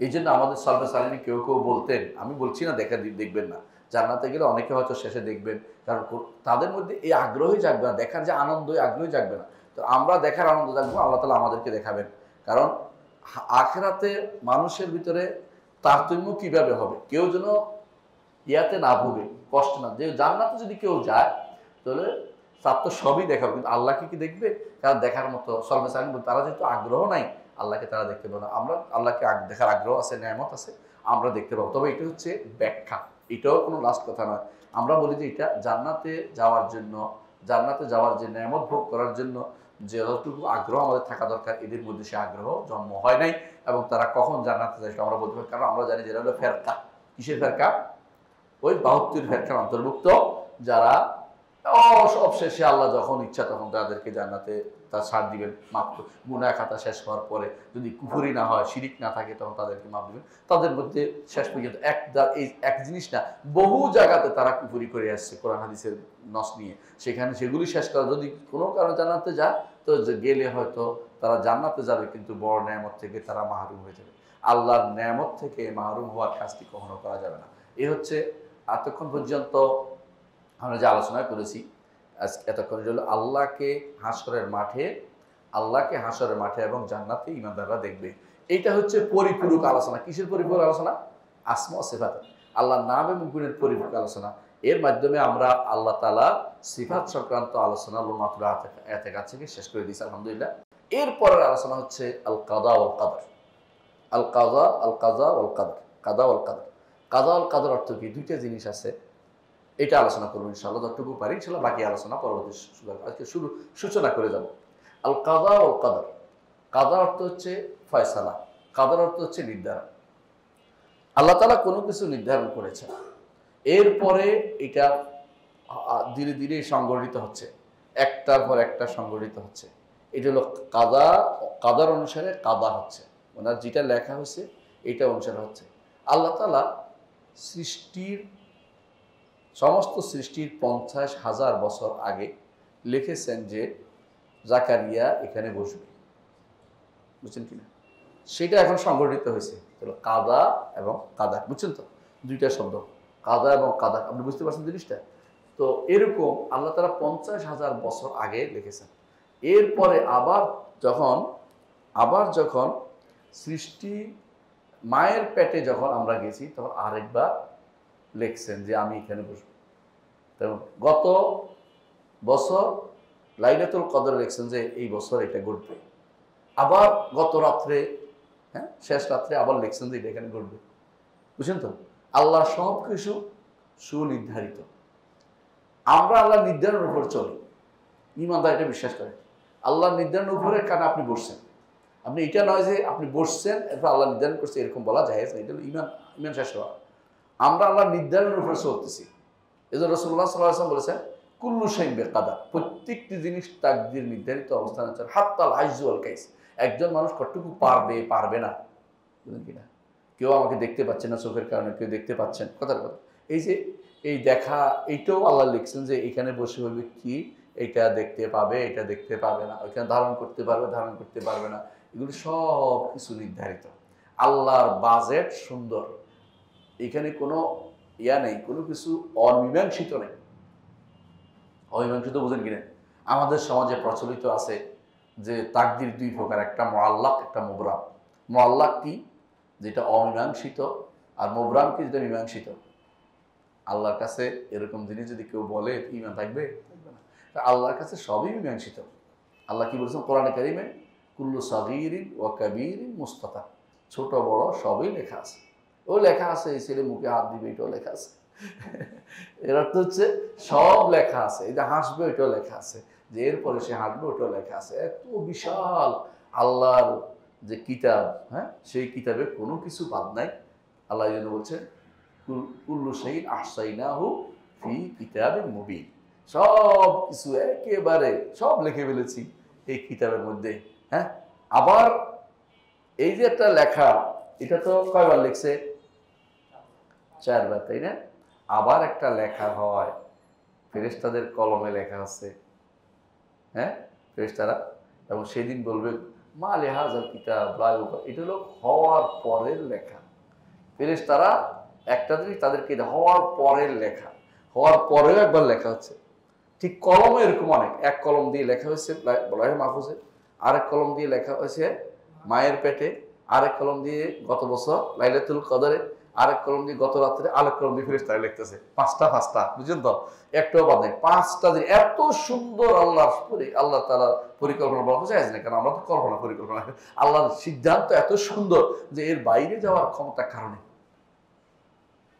এই জন্য আমাদের সালফে সালিহিন কেউ কেউ বলতেন, আমি বলছি না দেখবেন না, জান্নাতে গেলে অনেকে হয়তো শেষে দেখবেন, কারণ তাদের মধ্যে এই আগ্রহই জাগবে না, দেখার যে আনন্দ, এই আগ্রহই জাগবে না। তো আমরা দেখার আনন্দ জাগবো, আল্লাহ তাআলা আমাদেরকে দেখাবেন। কারণ আখিরাতে মানুষের ভিতরে তারতম্য কিভাবে হবে, কেউ যেন ইয়াতে না ভোগে, কষ্ট না। যে জান্নাতে যদি কেউ যায় তাহলে তার তো সবই দেখাবে, কিন্তু আল্লাহকে কি দেখবে? কারণ দেখার মতো সালফে সালিহিন তারা যেহেতু আগ্রহ নাই, আল্লাহকে তারা দেখতে পাবে না। আমরা আল্লাহকে দেখার আগ্রহ আছে, নেয়ামত আছে, আমরা দেখতে পাবো। তবে এটা হচ্ছে ব্যাখ্যা, এটাও কোনো লাস্ট কথা নয়। আমরা বলি যে এটা জান্নাতে যাওয়ার জন্য, জান্নাতে যাওয়ার যে নেয়ামত ভোগ করার জন্য যে যতটুকু আগ্রহ আমাদের থাকা দরকার, এদের মধ্যে সে আগ্রহ জন্ম হয় নাই। এবং তারা কখন জান্নাতে যায় আমরা বলতে পারি, কারণ আমরা জানি যেটা হলো ফেরকা। কিসের ফেরকা? ওই 72 ফেরকার অন্তর্ভুক্ত, যারা সব শেষে আল্লাহ যখন ইচ্ছা তখন তাদেরকে জান্নাতে তার ছাড় দিবেন, মাফ গুনাহ খাতা শেষ হওয়ার পরে যদি কুফরি না হয়, শিরিক না থাকে, তখন তাদেরকে মাফ দিবেন। তাদের মধ্যে শেষ পর্যন্ত এই এক জিনিস না, বহু জায়গাতে তারা কুফরি করে আসছে কোরআন হাদিসের নস নিয়ে, সেখানে সেগুলি শেষ করা। যদি কোনো কারণে জান্নাতে যায় তো গেলে হয়তো তারা জান্নাতে যাবে, কিন্তু বড় নেয়ামত থেকে তারা মাহরুম হয়ে যাবে। আল্লাহর নেয়ামত থেকে মাহরুম হওয়ার কাজটি কখনো করা যাবে না। এই হচ্ছে এতক্ষণ পর্যন্ত আমরা যে আলোচনা করেছি, এতক্ষণ হলো আল্লাহকে হাসরের মাঠে এবং জান্নাতে ঈমানদাররা দেখবে। এইটা হচ্ছে পরিপূরক আলোচনা। কিসের পরিপূরক আলোচনা? আসমা ও সিফাত, আল্লাহর নাম এবং গুণের পরিপূরক আলোচনা। এর মাধ্যমে আমরা আল্লাহ তাআলা সিফাত সংক্রান্ত আলোচনা মাত্র এতে থেকে শেষ করে দিয়েছি আলহামদুলিল্লাহ। এরপরের আলোচনা হচ্ছে আল কাদা ওয়াল কাদর। আল কাদা ওয়াল কাদর, কাদা ওয়াল কাদর। কাদা ওয়াল কাদর অর্থ কি? দুইটা জিনিস আছে, এটা আলোচনা করবো ইনশাআল্লাহ, যতটুকু পারি ইনশাআল্লাহ। বাকি আলোচনা পরবর্তী আজকে সূচনা করে যাব। আল কাদা ওয়াল কাদর, কাদা অর্থ হচ্ছে ফয়সালা, কাদর অর্থ হচ্ছে নির্ধারণ। আল্লাহ তাআলা কোনো কিছু নির্ধারণ করেছেন, এরপরে এটা ধীরে ধীরে সংগঠিত হচ্ছে, একটার পর একটা সংগঠিত হচ্ছে। এটা হলো কাদা, কাদার অনুসারে কাদা হচ্ছে, মানে যেটা লেখা হয়েছে এটা অনুসারে হচ্ছে। আল্লাহ তাআলা সমস্ত সৃষ্টির 50,000 বছর আগে লিখেছেন যে জাকারিয়া এখানে বসবে, বুঝছেন কিনা? সেটা এখন সংগঠিত হয়েছে, কাদা এবং কাদা, বুঝছেন তো? দুইটা শব্দ, কাদা এবং কাদা, আপনি বুঝতে পারছেন জিনিসটা? তো এরকম আল্লাহ তাআলা 50,000 বছর আগে লিখেছেন। এরপরে আবার যখন সৃষ্টি মায়ের পেটে যখন আমরা গেছি, তখন আরেকবার লিখছেন যে আমি এখানে বসবো। তেমন গত বছর লাইলাতুল কদর লিখছেন যে এই বছর এটা ঘটবে। আবার গত রাত্রে, শেষ রাত্রে আবার লিখছেন যে এটা এখানে ঘটবে, বুঝছেন তো? আল্লাহ সব কিছু সুনির্ধারিত। আমরা আল্লাহ নির্ধারণের উপর চলি, ঈমানদার এটা বিশ্বাস করে। আল্লাহ নির্ধারণের উপরে কারণ আপনি বসছেন, আপনি এটা নয় যে আপনি বসছেন এরপর আল্লাহ নির্ধারণ করছে, এরকম বলা যায় না। এটা হলো ঈমান শেষ হওয়া। আমরা আল্লাহ নির্ধারণের উপরে চলতেছি। এই জন্য রাসূলুল্লাহ সাল্লাল্লাহু আলাইহি ওয়াসাল্লাম বলেছেন কুল্লু শাইইন বিকাদা, প্রত্যেকটি জিনিস তাকদীর নির্ধারিত অবস্থানে আছে। হাত্তাল আইজ ওয়াল কাইস, একজন মানুষ কতটুকু পারবে না, বুঝলেন কিনা? কেউ আমাকে দেখতে পাচ্ছে না চোখের কারণে, কেউ দেখতে পাচ্ছেন, কথার কথা। এই যে এই দেখা, এইটাও আল্লাহ লিখছেন যে এখানে বসে ওই ব্যক্তি এটা দেখতে পাবে, এটা দেখতে পাবে না, ওইখানে ধারণ করতে পারবে, ধারণ করতে পারবে না। এগুলো সব কিছু নির্ধারিত। আল্লাহর বাজেট সুন্দর, এখানে কোনো নেই, কোনো কিছু অমীমাংসিত নেই। অমীমাংসিত বুঝেন কিনা? আমাদের সমাজে প্রচলিত আছে যে তাকদির দুই প্রকার, একটা মুআল্লাক, একটা মুবরাম। মুআল্লাক কি? যেটা অমীমাংসিত, আর মুবরাম কি? যেটা মীমাংসিত। আল্লাহর কাছে এরকম জিনিস যদি কেউ বলে ঈমান থাকবে? থাকবে না। আল্লাহর কাছে সবই মীমাংসিত। আল্লাহ কি বলছেন কোরআনে কারিমে? কুল্লু সাগীরিন ওয়া কাবীরিন মুস্তাতার, ছোট বড় সবই লেখা আছে। ও লেখা আছে এই ছেলে মুখে হাত দিবে, এটাও লেখা আছে। এর অর্থ হচ্ছে সব লেখা আছে। এই যে হাসবে ওইটাও লেখা আছে, যে এরপরে সে হাঁটবে ওইটাও লেখা আছে। এত বিশাল আল্লাহর যে কিতাব, সেই কিতাবে কোনো কিছু বাদ নাই। আল্লাহ এই জন্য বলছে কুল্লু শাইইন আহসাইনাহু ফি কিতাবিন মুবিন, সব কিছু একেবারে সব লিখে ফেলেছি এই কিতাবের মধ্যে। আবার এই যে একটা লেখা, এটা তো কয়বার লিখছে? 4 বার, তাই না? আবার একটা লেখা হয়, ফেরেশতাদের কলমে লেখা আছে, ফেরেশতারা, এবং সেদিন বলবে মা লিহাযাল কিতাব লা ইউকার, এটা হলো হওয়ার পরের লেখা। ফেরেশতারা একটা জিনিস তাদেরকে হওয়ার পরের লেখা, হওয়ার পরেও একবার লেখা হচ্ছে। ঠিক কলমে এরকম অনেক, এক কলম দিয়ে লেখা হয়েছে লাউহে মাহফুজে, আরেক কলম দিয়ে লেখা হয়েছে মায়ের পেটে, আরেক কলম দিয়ে গত বছর লাইলাতুল কদরে, আরেক কলম দিয়ে গত রাত্রে, আরেক কলম দিয়ে ফেরেশতারা লিখতেছে। পাঁচটা, বুঝছেন তো? একটাও বাদ নেই। 5টা দিন এত সুন্দর আল্লাহ তাআলা পরিকল্পনা বলা যায় না, কারণ আমরা তো পরিকল্পনা, আল্লাহর সিদ্ধান্ত এত সুন্দর যে এর বাইরে যাওয়ার ক্ষমতা কারণে।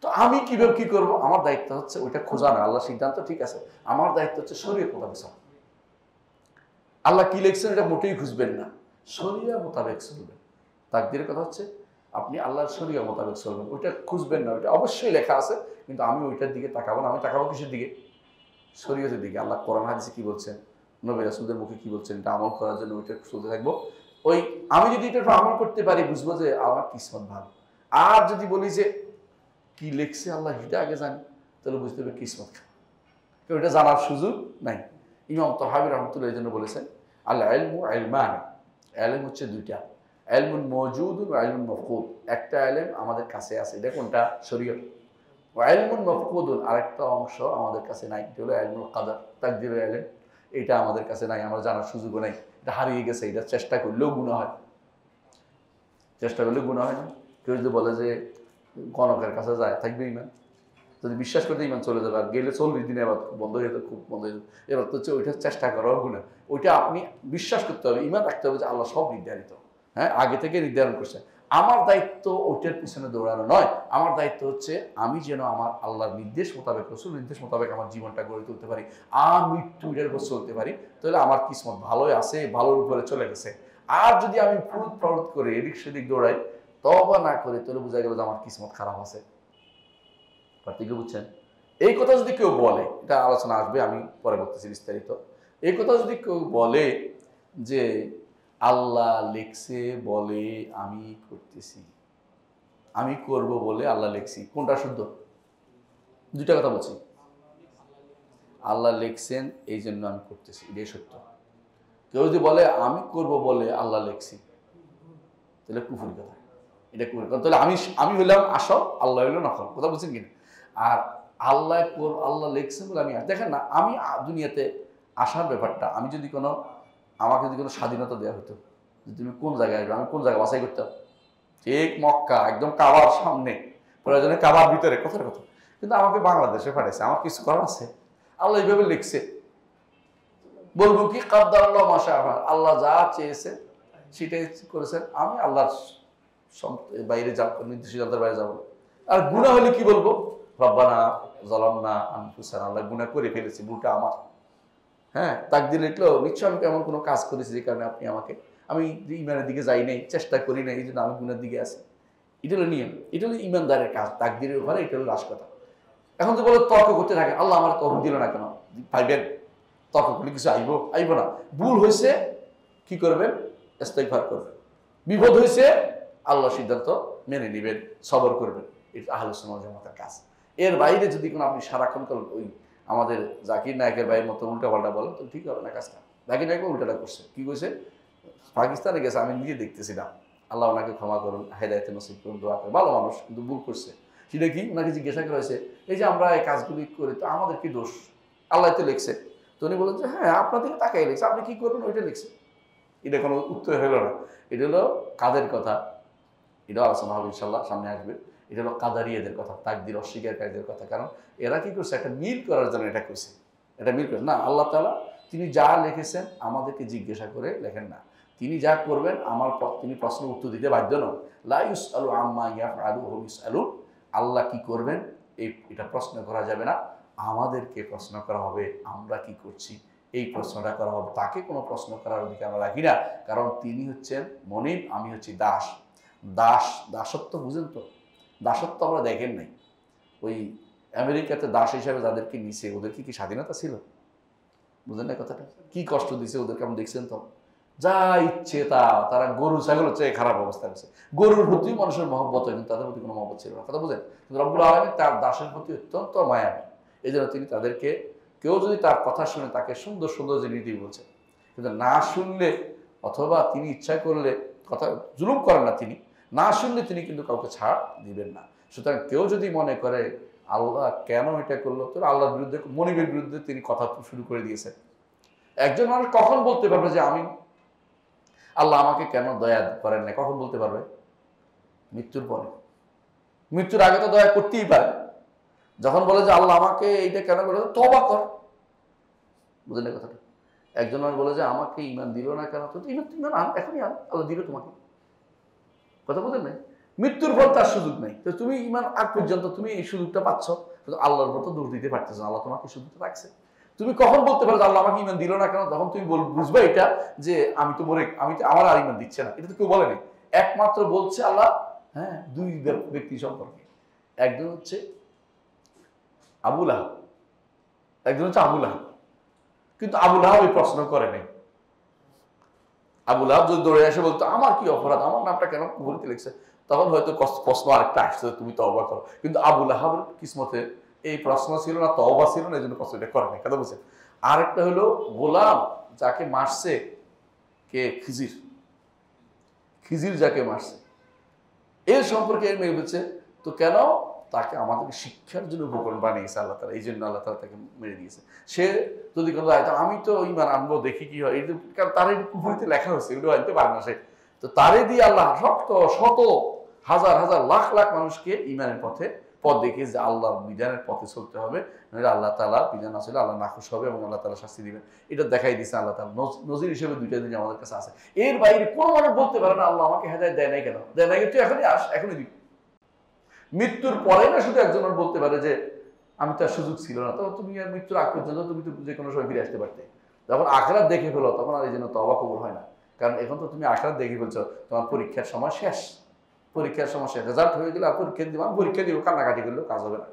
তো আমি কিভাবে কি করব? আমার দায়িত্ব হচ্ছে ওইটা খোঁজা না। আল্লাহ সিদ্ধান্ত ঠিক আছে, আমার দায়িত্ব হচ্ছে শরীয়ত মোতাবেক চলা। আল্লাহ কি লিখছেন এটা মোটেই খুঁজবেন না, শরীয়ত মোতাবেক চলবেন। তাকদীরের কথা হচ্ছে আপনি আল্লাহর শরীয়ত মোতাবেক চলবেন, ওইটা খুঁজবেন না। ওইটা অবশ্যই লেখা আছে, কিন্তু আমি ওইটার দিকে তাকাবো না। আমি তাকাবো কিসের দিকে? শরীয়তের দিকে। আল্লাহ কোরআন হাদিসে কি বলছেন, নবী রাসূলদের মুখে কি বলছেন, এটা আমল করার জন্য ওইটা চলতে থাকবো। আমি যদি এটা আমল করতে পারি, বুঝবো যে আমার কিসমত ভালো। আর যদি বলি যে কি লিখছে আল্লাহ এটা আগে জানি, তাহলে বুঝতে হবে কিসমত খারাপ, কেউ এটা জানার সুযোগ নাই। ইমাম তাহাবী রাহমাতুল্লাহ এই জন্য বলেছেন আল ইলমু ইলমান, ইলম হচ্ছে দুইটা, ইলমুন মাওজুদুন ওয়া ইলমুন মাফকুদ। একটা ইলম আমাদের কাছে আছে, এটা কোনটা? শরীয়ত। ওয়া ইলমুন মাফকুদুন, আরেকটা অংশ আমাদের কাছে নাই, এটা হলো ইলমুল কাদার, তাকদীরের ইলম। এটা আমাদের কাছে নাই, আমরা জানার সুযোগও নাই, এটা হারিয়ে গেছে। এটা চেষ্টা করলেও গুনাহ হয়, চেষ্টা করলে গুনাহ হয় না? কেউ যদি বলে যে গণকের কাছে যায়, থাকবে ইমান? যদি বিশ্বাস করতে ইমান চলে যাবে, আর গেলে 40 দিনে এবার বন্ধ হয়ে যাবে, খুব বন্ধ হয়ে যাবে। এবার তো হচ্ছে ওইটা চেষ্টা করাও গুনাহ। ওইটা আপনি বিশ্বাস করতে হবে, ইমান রাখতে হবে যে আল্লাহ সব নির্ধারিত, হ্যাঁ, আগে থেকে নির্ধারণ করছে। আমার দায়িত্ব ওইটার পিছনে দৌড়ানো নয়। আমার দায়িত্ব হচ্ছে আমি যেন আমার আল্লাহর নির্দেশ মোতাবেক, রাসূলের নির্দেশ মোতাবেক আমার জীবনটা গড়ে তুলতে পারি, মৃত্যু এটার উপর চলতে পারি। তাহলে আমার কিসমত ভালোই আছে, ভালোর উপরে চলে গেছে। আর যদি আমি ফুরুত ফারুত করে এদিক সেদিক দৌড়াই, তওবা না করে, তাহলে বোঝা গেল যে আমার কিসমত খারাপ আছে। পার্থক্য বুঝছেন? এই কথা যদি কেউ বলে, এটা আলোচনা আসবে, আমি পরে বলতেছি বিস্তারিত। এই কথা যদি কেউ বলে যে আল্লাহ লেখছে বলে আমি করতেছি, আমি করব বলে আল্লাহ লেখছি, কোনটা শুদ্ধ? দুইটা কথা বলছি। আল্লাহ লিখছেন এই জন্য আমি করতেছি, এটাই সত্য। কেউ যদি বলে আমি করব বলে আল্লাহ লিখছি, তাহলে কুফরি কথা, এটা কুফরি কথা। তাহলে আমি হইলাম আসল, আল্লাহ হইল নকল, কথা বলছেন কিনা? আর আল্লাহ লিখছেন বলে আমি দেখেন না, আমি দুনিয়াতে আসার ব্যাপারটা, আমাকে যদি কোনো স্বাধীনতা দেওয়া হতো যে তুমি কোন জায়গায় আসবে, আমি কোন জায়গায় বাছাই করতাম? ঠিক মক্কা, একদম কাবার সামনে, প্রয়োজনে কাবার ভিতরে, কথার কথা। কিন্তু আমাকে বাংলাদেশে পাঠাইছে, আমার কিছু করার আছে? আল্লাহ এইভাবে লিখছে, বলবো কি কাদ্দারাল্লাহু মা শাআ ফাআল, আল্লাহ যা চেয়েছে সেটাই করেছেন। আমি আল্লাহর বাইরে যাব, নির্দেশিতের বাইরে যাব। আর গুনাহ হলে কি বলবো? রব্বানা যালামনা আনফুসানা, আল্লাহ গুনাহ করে ফেলেছি, ভুলটা আমার। হ্যাঁ, তাকদীর লিখলো, নিশ্চয় আমি এমন কোনো কাজ করেছি যে কারণে আপনি আমাকে, আমি ইমানের দিকে যাই নাই, চেষ্টা করি নাই, এই জন্য আমি গুনার দিকে আছি। এটা হলো নিয়ম, এটা হলো ইমানদারের কাজ, তাকদীরের উপরে এটা হলো লাশ কথা। এখন তো বলো তর্ক করতে থাকে, আল্লাহ আমার তর্ক দিল না কেন? ভাইবেন তর্ক করলে কিছু আইব না। ভুল হয়েছে কি করবেন? ইস্তেগফার করবেন। বিপদ হয়েছে আল্লাহ সিদ্ধান্ত মেনে নেবেন, সবর করবেন। এটা আহলে সুন্নাত ওয়াল জামাতের কাজ। এর বাইরে যদি কোনো আপনি সারাক্ষণ ওই আমাদের জাকির নায়কের ভাইয়ের মতো উল্টাপাল্টা বলেন, তো ঠিক হবে না কাজটা। জাকির নায়ক উল্টাটা করছে, কি করছে? পাকিস্তানে গেছে, আমি নিজে দেখতেছিলাম। আল্লাহ ওনাকে ক্ষমা করুন, হেদায়েত নসিব করুন, দোয়া করুন। ভালো মানুষ, কিন্তু ভুল করছে। সেটা কি? ওনাকে জিজ্ঞাসা করা হয়েছে, এই যে আমরা এই কাজগুলি করি, তো আমাদের কি দোষ? আল্লাহ তো লিখছে। তো উনি বলেন যে হ্যাঁ, আপনার দিকে তাকাই লিখছে, আপনি কি করবেন ওইটা লিখছে। এটা কোনো উত্তর হলো না। এটা হলো কাদের কথা, এটাও আলোচনা হবে ইনশাল্লাহ, সামনে আসবে। এটা হলো কাদারিয়াদের কথা, তাকদীর অস্বীকারীদের কথা। কারণ এরা কি করছে? একটা মিল করার জন্য এটা করছে। এটা মিল করে না, আল্লাহ তাআলা তিনি যা লিখেছেন আমাদেরকে জিজ্ঞাসা করে লেখেন না। তিনি যা করবেন তিনি প্রশ্ন উত্তর দিতে বাধ্য নন। লা ইউসআলু আম্মা ইয়াফআলু ওয়া হুম ইউসআলুন। আল্লাহ কি করবেন এটা প্রশ্ন করা যাবে না, আমাদেরকে প্রশ্ন করা হবে আমরা কি করছি, এই প্রশ্নটা করা হবে। তাকে কোনো প্রশ্ন করার অধিকার আমরা রাখি না, কারণ তিনি হচ্ছেন মনিব, আমি হচ্ছি দাস। দাসত্ব বুঝেন তো? দাসত্ব আমরা দেখেন নাই। ওই আমেরিকাতে দাস হিসাবে যাদেরকে নিছে, ওদেরকে কি স্বাধীনতা ছিল? বুঝেন না কথাটা? কি কষ্ট দিছে ওদেরকে, আপনি দেখছেন তো? যা ইচ্ছে তারা গরু ছাগলের চেয়ে খারাপ অবস্থা হয়েছে। গরুর প্রতি মানুষের মহব্বত হয়, কিন্তু তাদের প্রতি কোনো মহব্বত ছিল না, কথা বুঝেন? কিন্তু রব্বুল আলামিন তার দাসের প্রতি অত্যন্ত মায়াবী। এই জন্য তিনি তাদেরকে, কেউ যদি তার কথা শুনে তাকে সুন্দর সুন্দর যে নীতি বলছেন, কিন্তু না শুনলে, অথবা তিনি ইচ্ছা করলে, কথা জুলুম করেন না তিনি, না শুনলে তিনি কিন্তু কাউকে ছাড় দিবেন না। সুতরাং কেউ যদি মনে করে আল্লাহ কেন এটা করলো, তো আল্লাহর বিরুদ্ধে, মনিবের বিরুদ্ধে তিনি কথা শুরু করে দিয়েছেন। একজন মানুষ কখন বলতে পারবে যে আল্লাহ আমাকে কেন দয়া করেন না? কখন বলতে পারবে? মৃত্যুর পরে। মৃত্যুর আগে তো দয়া করতেই পারে। যখন বলে যে আল্লাহ আমাকে এইটা কেন করে, তওবা কর। বুঝলেন কথাটা? একজন মানুষ বলে যে আমাকে ঈমান দিল না কেন, তো ঈমান আন, এখনই আন, আল্লাহ দিবে তোমাকে। কথা বুঝলেন না? মৃত্যুর পর তার সুযোগ নেই। তো তুমি ঈমান আগ পর্যন্ত তুমি এই সুযোগটা পাচ্ছ, কিন্তু আল্লাহর মতো দূর দিতে পারতেছ না। আল্লাহ তোমাকে সুযোগটা রাখছে। তুমি কখন বলতে পারো যে আল্লাহ আমাকে ঈমান দিল না কেন? যখন তুমি বুঝবে এটা যে আমার আর ঈমান দিচ্ছে না। এটা তো কেউ বলেনি। একমাত্র বলছে আল্লাহ, হ্যাঁ, দুই ব্যক্তি সম্পর্কে। একজন হচ্ছে আবু লাহাব, একজন হচ্ছে আবু লাহাব। কিন্তু আবু লাহাব এই প্রশ্ন করে নাই। আবু লাহাব যদি দৌড়ে এসে বলতো আমার কি অপরাধ, আমার নামটা কেন বলতে লিখছে, তখন হয়তো প্রশ্ন আরেকটা আসছে, তুমি তওবা করো। কিন্তু আবু লাহাবের কিসমতে এই প্রশ্ন ছিল না, তওবা ছিল না, এই জন্য প্রশ্নটা করে নাই। কথা বুঝছেন? আরেকটা হলো গোলাম যাকে মারছে কে, খিজির। খিজির যাকে মারছে, এর সম্পর্কে এর মেয়ে বলছে তো কেন, তাকে আমাদেরকে শিক্ষার জন্য উপকরণ বানিয়েছে আল্লাহ তাআলা, এই জন্য আল্লাহ তাআলা তাকে মেরে দিয়েছে। সে যদি কোনো আমি তো ইমান আনবো দেখি কি হয়, কারণ তার এই কুফরিতে লেখা হয়েছে, এগুলো আনতে পারে না সে। তো তারে দিয়ে আল্লাহ শত হাজার হাজার লাখ লাখ মানুষকে ইমানের পথ দেখিয়ে যে আল্লাহর বিধানের পথে চলতে হবে, আল্লাহ তাআলা বিধান আসলে আল্লাহ নাখুশ হবে এবং আল্লাহ তাআলা শাস্তি দিবেন। এটা দেখাই দিচ্ছে আল্লাহ তাআলা। নজির হিসেবে দুইটা জিনিস আমাদের কাছে আছে। এর বাইরে কোনো মানুষ বলতে পারে না আল্লাহ আমাকে হেদায়েত দেয় নাই কেন, দেয় নাই তুই এখনই আস, এখনই দিবি। মৃত্যুর পরে না শুধু একজন বলতে পারে যে আমি তো আর সুযোগ ছিল না, তো তুমি আর মৃত্যুর আগ পর্যন্ত তুমি তো যে কোনো সময় ফিরে আসতে পারতে। যখন আখিরাত দেখে ফেলো তখন আর এই জন্য তওবা কবুল হয় না, কারণ এখন তো তুমি আখিরাত দেখে ফেলছো, তোমার পরীক্ষার সময় শেষ, পরীক্ষার সময় শেষ, রেজাল্ট হয়ে গেলে আর পরীক্ষা দিব, আমি পরীক্ষা দিব কান্নাকাটি করলেও কাজ হবে না।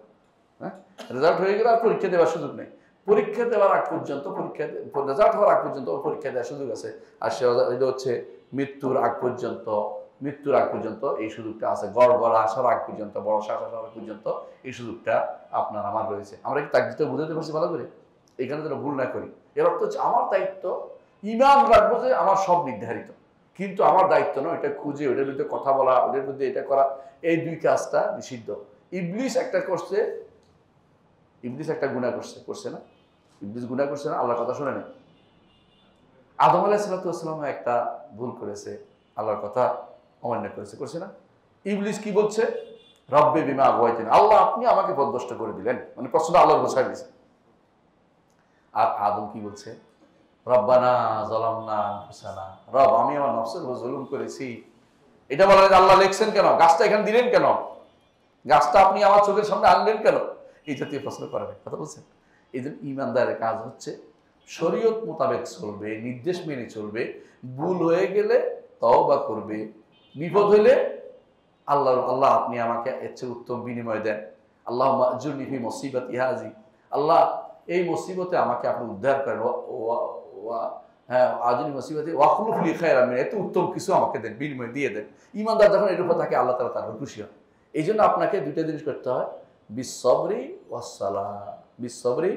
হ্যাঁ, রেজাল্ট হয়ে গেলে আর পরীক্ষা দেওয়ার সুযোগ নেই, পরীক্ষা দেওয়ার আগ পর্যন্ত রেজাল্ট হওয়ার আগ পর্যন্ত পরীক্ষা দেওয়ার সুযোগ আছে। আর সে হচ্ছে মৃত্যুর আগ পর্যন্ত এই সুযোগটা আছে, গড় আসার আগ পর্যন্ত, বড় শ্বাস আসার আগ পর্যন্ত এই সুযোগটা আপনার আমার রয়েছে। আমরা কি তাকদীরটা বুঝাতে পারছি ভালো করে? এখানে যেন ভুল না করি। এর অর্থ হচ্ছে আমার দায়িত্ব ঈমান রাখবো যে আমার সব নির্ধারিত, কিন্তু আমার দায়িত্ব নয় এটা খুঁজে ওটার বিরুদ্ধে কথা বলা, ওদের বিরুদ্ধে এটা করা, এই দুই কাজটা নিষিদ্ধ। ইবলিস একটা গুনাহ করছে না? ইবলিস গুনাহ করছে না? আল্লাহর কথা শুনে না? আদম আলাইহিস সালাম একটা ভুল করেছে, আল্লাহর কথা অমান্য করছে না? ইবলিস কি বলছে? রব্বি বিমা আগাওয়াইতানি, আল্লাহ আপনি আমাকে পথভ্রষ্ট করে দিলেন, মানে প্রশ্নটা আল্লাহর বসায় দিয়েছে। আর আদম কি বলছে? রব্বানা যালামনা আনফুসানা, রব আমি আমার নফসের উপর জুলুম করেছি। এটা বলা যায় আল্লাহ লিখছেন কেন, গাছটা এখানে দিলেন কেন, গাছটা আপনি আমার চোখের সামনে আনলেন কেন, এই জাতীয় প্রশ্ন করার কথা বলছেন। এই জন্য ঈমানদারের কাজ হচ্ছে শরীয়ত মোতাবেক চলবে, নির্দেশ মেনে চলবে, ভুল হয়ে গেলে তওবা করবে, বিপদ হইলে আল্লাহ আপনি আমাকে এর চেয়ে উত্তম বিনিময় দেন, আল্লাহুম্মা আজুরনি ফি মুসিবাতি হাযি, আল্লাহ এই মুসিবতে আমাকে আপনি উদ্ধার করেন, আজুরনি মুসিবাতি ওয়াখলুফ লি খায়রাম মিনহা, এত উত্তম কিছু আমাকে দেন, বিনিময় দিয়ে দেন। ঈমানদার যখন এর উপর থাকে আল্লাহ তাআলা তার খুশি হন। এই জন্য আপনাকে দুইটা জিনিস করতে হয়, বিসসবরি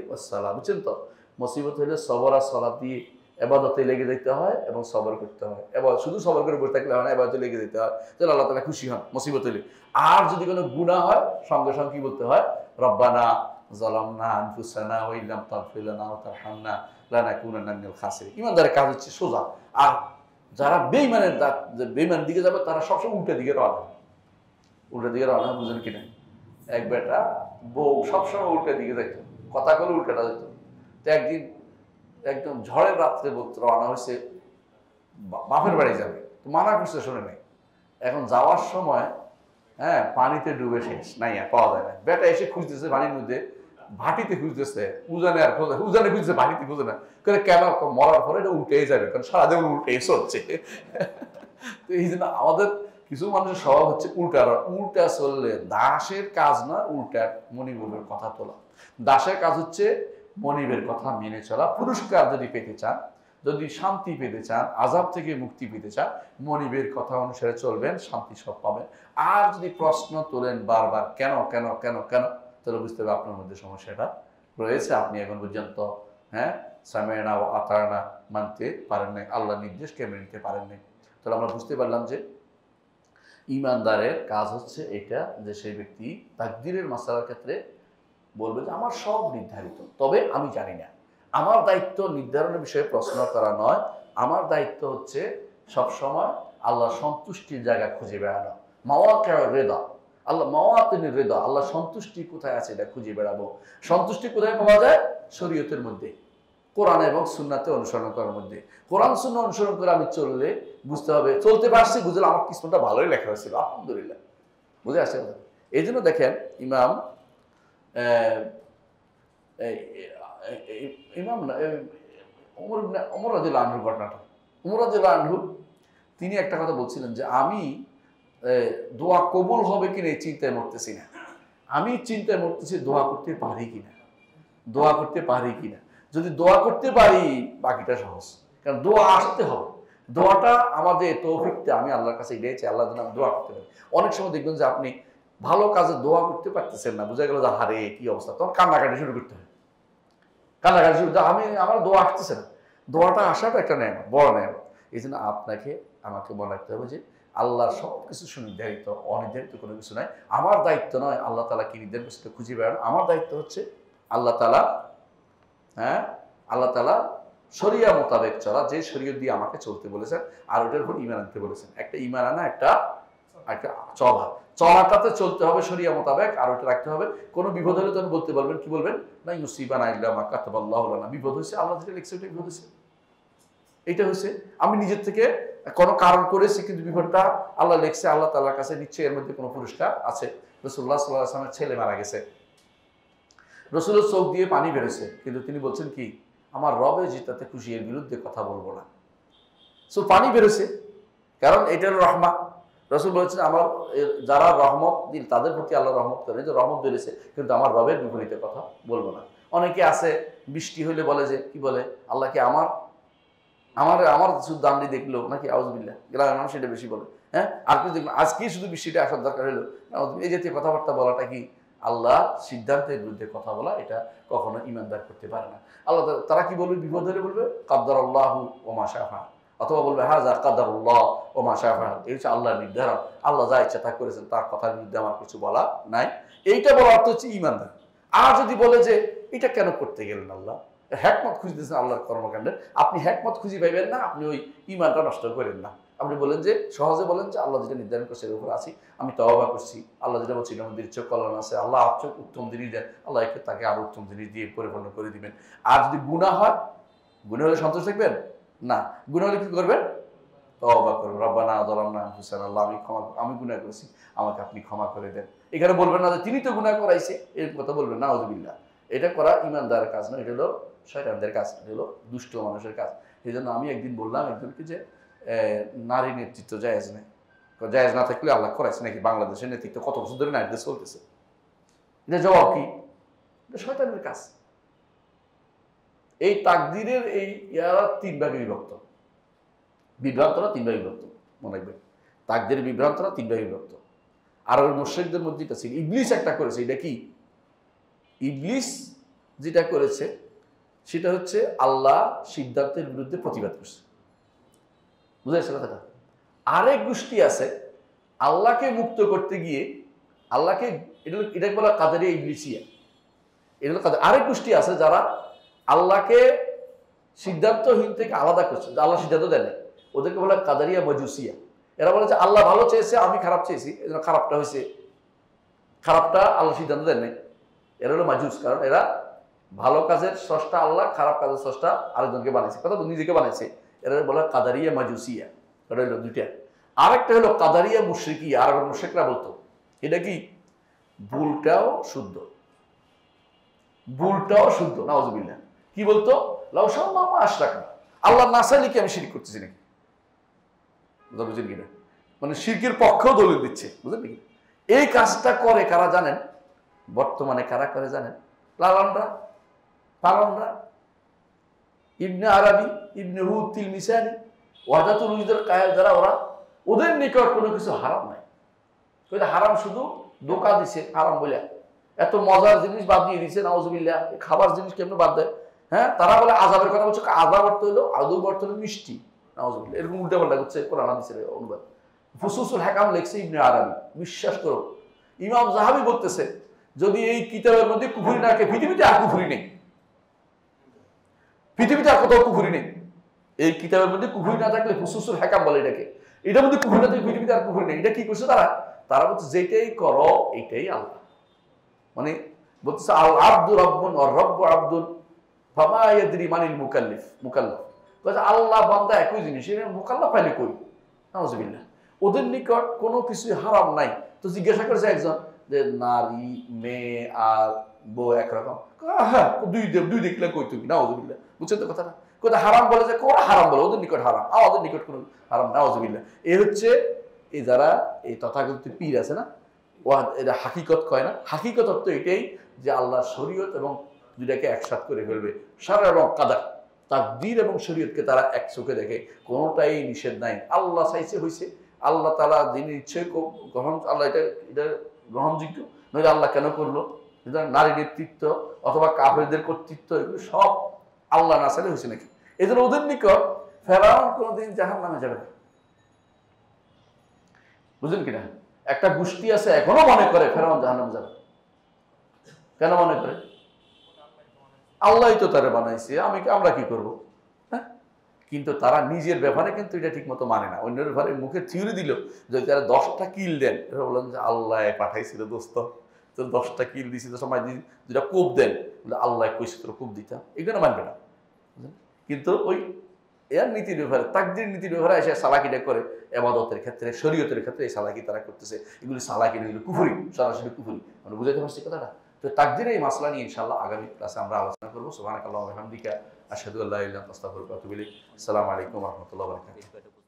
ওয়াসসালাহ, বুঝছেন তো? মুসিবত হলে সবর আর সালাত দিয়ে ইবাদতে লেগে যেতে হয় এবং সবর করতে হয়। এবার শুধু সবর করে বসে থাকলে হয় না, ইবাদতে লেগে যেতে হয়, তাহলে আল্লাহ তাআলা খুশি হন মুসিবত হলে। আর যদি কোনো গুনাহ হয় সঙ্গে সঙ্গে কি বলতে হয়? রব্বানা যালামনা আনফুসানা ওয়া ইল্লাম তাগফির লানা ওয়া তারহামনা লানাকুনান্না মিনাল খাসিরিন। ঈমানদারের কাজ হচ্ছে সোজা। আর যারা বেঈমানের দিকে যাবে তারা সবসময় উল্টা দিকে রওনা হয়, বুঝেন কিনা? এক বেটা বউ সবসময় উল্টা দিকে যাইত, কথা বলে উল্টাটা যেত। তো একদিন একদম ঝড়ের রাত্রে রওনা হয়েছে, বাপের বাড়ি যাবে, তো মানা করছে, শোনে নাই। এখন যাওয়ার সময় পানিতে ডুবে শেষ, নাই আর পাওয়া যায় না। বেটা এসে খুঁজতেছে পানির মধ্যে, ভাটিতে খুঁজতেছে, উজানে খুঁজতেছে, ভাটিতে খুঁজে না। কেন? মরার পরে এটা উল্টেই যাবে, কারণ সারাদিন উল্টেই চলছে। তো এই জন্য আমাদের কিছু মানুষের স্বভাব হচ্ছে উল্টা চললে দাসের কাজ না, উল্টা মনিবের কথা তোলা। দাসের কাজ হচ্ছে মনিবের কথা মেনে চলা। পুরস্কার যদি পেতে চান, যদি শান্তি পেতে চান, আযাব থেকে মুক্তি পেতে চান, মনিবের কথা অনুসারে চলবেন, শান্তি সব পাবেন। আর যদি প্রশ্ন তোলেন বারবার কেন কেন কেন কেন, তাহলে বুঝতে হবে আপনার মধ্যে সমস্যাটা রয়েছে। আপনি এখন পর্যন্ত সামি'না ওয়া আতা'না মানতে পারেন নাই, আল্লাহর নির্দেশকে মেনে নিতে পারেন নাই। তাহলে আমরা বুঝতে পারলাম যে ঈমানদারের কাজ হচ্ছে এটা, যে সেই ব্যক্তি তাকদীরের মাসআলার ক্ষেত্রে বলবে যে আমার সব নির্ধারিত, তবে আমি জানি না। আমার দায়িত্ব নির্ধারণের বিষয়ে প্রশ্ন করা নয়, আমার দায়িত্ব হচ্ছে সবসময় আল্লাহর সন্তুষ্টির জায়গা খুঁজে বেড়ানো। মাওয়াকিউর রিদা, মাওয়াতিনুর রিদা, আল্লাহর সন্তুষ্টি কোথায় আছে এটা খুঁজে বেড়াবো। সন্তুষ্টি কোথায় পাওয়া যায়? শরীয়তের মধ্যে, কোরআন এবং সুন্নাতে অনুসরণ করার মধ্যে। কোরআন সুন্নাহ অনুসরণ করে আমি চললে বুঝতে হবে, চলতে পারছি, বুঝলে আমার কিসমতটা ভালোই লেখা হয়েছিল, আলহামদুলিল্লাহ, বুঝে আসে। এই জন্য দেখেন ইমাম ওমর রাদিয়াল্লাহু আনহুর ঘটনাটা, ওমর রাদিয়াল্লাহু আনহু তিনি একটা কথা বলছিলেন যে আমি দোয়া কবুল হবে কিনা এই চিন্তায় মরতেছি না, আমি চিন্তায় মরতেছি দোয়া করতে পারি কিনা। যদি দোয়া করতে পারি বাকিটা সহজ, কারণ দোয়া আসতে হবে। দোয়াটা আমাদের তৌফিকটা আমি আল্লাহর কাছে এটাই চাই, আল্লাহ যেন আমি দোয়া করতে পারি। অনেক সময় দেখবেন যে আপনি ভালো কাজে দোয়া করতে পারতেছেন না, বোঝা গেল যে হারে কি অবস্থা, তখন কান্নাকাটি শুরু করতে হয়। আমার দোয়া আসতেছে না। দোয়াটা আসাটা একটা নেয়ামত, বড় নেয়ামত। এই জন্য আমাকে মনে রাখতে হবে যে আল্লাহর সব কিছু সুনির্ধারিত, অনির্ধারিত কোনো কিছু নাই। আমার দায়িত্ব নয় আল্লাহ তাআলা কি নির্ধারণ করছে খুঁজে বেড়ানো। আমার দায়িত্ব হচ্ছে আল্লাহ তাআলা, হ্যাঁ, আল্লাহ তাআলা শরিয়া মোতাবেক চলা, যে শরীয়ত দিয়ে আমাকে চলতে বলেছেন আর ওটার উপর ঈমান আনতে বলেছেন। একটা ঈমান আনা, একটা একটা চলাটাতে চলতে হবে শরিয়া মোতাবেক, আর ওটা রাখতে হবে। কোনো বিপদ হলে তখন বলতে বলবেন, কি বলবেন? না ইউসিবানা ইল্লা মা কাতাবাল্লাহু লানা। বিপদ হয়েছে, আল্লাহ যেটা লিখছে ওটা বিপদ হয়েছে, এটা হচ্ছে। আমি নিজের থেকে কোনো কারণ করেছি, কিন্তু বিপদটা আল্লাহ লিখছে, আল্লাহ তাআলার কাছে নিশ্চয়ই এর মধ্যে কোনো পুরস্কার আছে। রাসূলুল্লাহ সাল্লাল্লাহু আলাইহি ওয়াসাল্লামের ছেলে মারা গেছে, রাসূলের চোখ দিয়ে পানি বেরোছে, কিন্তু তিনি বলছেন কি, আমার রবে যেটাতে খুশি, এর বিরুদ্ধে কথা বলবো না। সো পানি বেরোছে, কারণ এটার রহমা। রাসূল বলেছেন আমার যারা রহমত দিল তাদের প্রতি আল্লাহ রহমত করেন, যে রহমত বেড়েছে, কিন্তু আমার রবের বিপরীতে কথা বলবো না। অনেকে আছে বৃষ্টি হইলে বলে যে, কি বলে, আল্লাহকে আমার আমার আমার শুধু দান্ডি দেখলো নাকি, আউযুবিল্লাহ, গ্রামের মানুষ এটা বেশি বলে। হ্যাঁ, আর কিছু দেখলো আজকেই শুধু বৃষ্টিটা আসার দরকার হলো, এই জাতীয় কথাবার্তা বলাটা কি আল্লাহ সিদ্ধান্তের বিরুদ্ধে কথা বলা, এটা কখনো ইমানদার করতে পারে না। আল্লাহ তারা কি বলবে, বিপদ হলে বলবে কাদ্দারাল্লাহু ওয়া মা শাআ ফাআল, অথবা বলবে হাযা কাদারুল্লাহ ওয়া মা শাআ ফাআল। এই হচ্ছে আল্লাহর নির্ধারণ, আল্লাহ যা ইচ্ছা তা করেছেন, তার কথার বিরুদ্ধে আমার কিছু বলা নাই। এইটা বলার অর্থ হচ্ছে ইমানদার। আর যদি বলে যে এটা কেন করতে গেলেন, আল্লাহ হ্যাকমত খুঁজতেছেন আল্লাহর কর্মকাণ্ডে, আপনি হ্যাকমত খুঁজে পাইবেন না, আপনি ওই ইমানটা নষ্ট করেন না। আপনি বলেন যে, সহজে বলেন যে আল্লাহ যেটা নির্ধারণ করছে এর উপর আছি, আমি তওবা করছি, আল্লাহ যেটা বলছি এর মধ্যে ইচ্ছক কল্যাণ আছে, আল্লাহ আপচক উত্তম জিনিস দেন, আল্লাহ একে তাকে আরো উত্তম জিনিস দিয়ে পরিপূর্ণ করে দিবেন। আর যদি গুনাহ হয়, গুনাহ হলে সন্তোষ থাকবেন না, গুনাহ হলে কি করবেন? তওবা করবেন, রব্বানা যালামনা আনফুসানা, আল্লাহ আমি গুনাহ করেছি, আমাকে আপনি ক্ষমা করে দেন। এখানে বলবেন না যে তিনি তো গুনাহ করাইছে, এর কথা বলবেন না, আউযুবিল্লাহ। এটা করা ইমানদারের কাজ নয়, এটা হলো শয়তানদের কাজ, এটা হলো দুষ্ট মানুষের কাজ। এই জন্য আমি একদিন বললাম একজনকে যে নারী নেতৃত্ব জায়েজ নেই। জায়েজ না থাকলে আল্লাহ করাইছে নাকি? বাংলাদেশের নেতৃত্ব কত বছর ধরে নারীদের চলতেছে, এটা জবাব কি? এটা শয়তানের কাজ। এই তাকদীরের এই ইয়ারা তিন ভাগে বিভক্ত, বিভ্রান্তরা তিন ভাগে বিভক্ত, মনে রাখবেন। তাকদীরের বিভ্রান্তরা তিন ভাগে বিভক্ত। আর ওই মুশরিকদের মধ্যে এটা ছিল, ইবলিস একটা করেছে। এটা কি? ইবলিস যেটা করেছে সেটা হচ্ছে আল্লাহ সিদ্ধান্তের বিরুদ্ধে প্রতিবাদ করছে, বুঝা যাচ্ছে কথাটা? আরেক গোষ্ঠী আছে আল্লাহকে মুক্ত করতে গিয়ে, আল্লাহকে, এটাকে বলা কাদেরিয়া ইবলিসিয়া, এটা হলো কাদের। আরেক গোষ্ঠী আছে যারা আল্লাহকে সিদ্ধান্তহীন থেকে আলাদা করছে, আল্লাহ সিদ্ধান্ত দেয় না, ওদেরকে বলা কাদেরিয়া মজুসিয়া। এরা বলে যে আল্লাহ ভালো চেয়েছে, আমি খারাপ চেয়েছি, এই জন্য খারাপটা হয়েছে, খারাপটা আল্লাহ সিদ্ধান্ত দেন নাই। এরা হলো মাজুস, কারণ এরা ভালো কাজের স্রষ্টা আল্লাহ, খারাপ কাজের স্রষ্টা আরেকজনকে বানাইছে, কথা নিজেকে বানাইছে। এরা বলে কাদারিয়া মাজুসিয়া, এটা হলো দুইটা। আরেকটা হলো কাদারিয়া মুশরিকিয়া, আর মুশরিকরা বলতো এটা কি, ভুলটাও শুদ্ধ, ভুলটাও শুদ্ধ, নাউযুবিল্লাহ। কি বলতো? লাউ শাআল্লাহু আশরাকনা, আল্লাহ না চাইলে কি আমি শিরক করতেছি নাকি? বুঝলেন কিনা? মানে শিরকের পক্ষেও দলিল দিচ্ছে, বুঝলেন নাকি? এই কাজটা করে কারা জানেন? বর্তমানে কারা করে জানেন? লালনরা, পালনরা, ইবনে আরবি, ইবনে হুদ তিলমিসানি, ওয়াদাতুল উজুদের কায়েল যারা, ওরা, ওদের নিকট কোনো কিছু হারাম নাই। হারাম শুধু ধোঁকা দিছে হারাম বলে, এত মজার জিনিস বাদ দিয়ে দিছে, নাউযুবিল্লাহ। খাবার জিনিস কেমন বাদ দেয়? হ্যাঁ, তারা বলে আযাবের কথা বলছে, আযাব অর্থ হলো, আদৌ অর্থ হলো মিষ্টি, নাউযুবিল্লাহ। এরকম উল্টা পাল্টা করছে, কোরআন হাদিসের অনুবাদ। ফুসুসুল হাকাম লিখছে ইবনে আরবি, বিশ্বাস করো। ইমাম যাহাবি বলতেছে, যদি এই কিতাবের মধ্যে কুফরি না থাকে, পৃথিবীতে আর কুফরি নেই, পৃথিবীতে আর কোথাও কুফরি নেই। এই কিতাবের মধ্যে কুফরি না থাকলে, ফুসুসুল হাকাম বলে এটাকে, এটার মধ্যে কুফরি না থাকলে পৃথিবীতে আর কুফরি নেই। এটা কি করছে তারা? তারা বলছে যেটাই করো এটাই আল্লাহ, মানে বলতেছে আল আব্দু রাব্বুন ওয়া রাব্বু আব্দুন ফামা ইয়াদরি মানিল মুকাল্লিফ, মুকাল্লাফ বলছে আল্লাহ বান্দা একই জিনিস, এর মুকাল্লাফ পাইলে কই? নাউযুবিল্লাহ। ওদের নিকট কোনো কিছু হারাম নাই। তো জিজ্ঞাসা করেছে একজন যে নারী, মেয়ে আর বউ একরকম? হ্যাঁ, দুই দেখলে কই তুমি? নাউযুবিল্লাহ। বুঝছেন তো কথাটা? কোথায় হারাম বলে যে কোন হারাম বলে, ওদের নিকট হারাম, আমাদের নিকট কোনো হারাম, নাউযুবিল্লাহ। এ হচ্ছে এই যারা এই তথাকথিত পীর আছে না, ও এটা হাকিকত কয় না। হাকিকত অর্থ এটাই যে আল্লাহ শরীয়ত এবং দুটাকে একসাথ করে ফেলবে, শারঈ এবং কাদার, তাকদীর এবং শরীয়তকে তারা এক চোখে দেখে, কোনোটাই নিষেধ নাই। আল্লাহ চাইছে হয়েছে, আল্লাহ তাআলা দিনের ইচ্ছে গ্রহণ, আল্লাহ এটা গ্রহণযোগ্য, নইলে আল্লাহ কেন করলো? নারী নেতৃত্ব অথবা কাফেরদের কর্তৃত্ব, এগুলো সব আল্লাহ না চাইলে হয়েছে নাকি? এই জন্য ওদের নিকট ফেরাউন কোনোদিন জাহান্নামে যাবে না, বুঝলেন কিনা? একটা গোষ্ঠী আছে এখনো মনে করে ফেরাউন জাহান্নামে যাবে। কেন মনে করে? আল্লাহই তো তারা বানাইছে, আমরা কি করব? হ্যাঁ, কিন্তু তারা নিজের ব্যাপারে কিন্তু এটা ঠিক মতো মানে না। অন্যের ব্যাপারে মুখে থিওরি দিল, যদি তারা 10টা কিল দেন, এরা বললেন যে আল্লাহ পাঠাইছিল দোস্ত, তো 10টা কিল দিছি, তো সময় দুটা কোপ দেন, আল্লাহ কইছে তোর কোপ দিতাম, এগুলো মানবে না। কিন্তু ওই এর নীতির ব্যাপারে, তাকদীর নীতির ব্যাপারে এসে সালাকিটা করে, এবাদতের ক্ষেত্রে, শরীয়তের ক্ষেত্রে এই সালাকি তারা করতেছে। এগুলি সালাকি না, এগুলো কুফরি, সরাসরি কুফরি। মানে বুঝাতে পারছি কথাটা? তো তাকদীরের এই মাসলা নিয়ে ইনশাআল্লাহ আগামী ক্লাসে আমরা আলোচনা করবো। সুবহানাকাল্লাহু ওয়া বিহামদিকা, আশহাদু আল্লা ইলাহা ইল্লা আনতা, আস্তাগফিরুকা ওয়া আতুবু ইলাইক। আসসালামু আলাইকুম ওয়া রাহমাতুল্লাহি ওয়া বারাকাতুহু।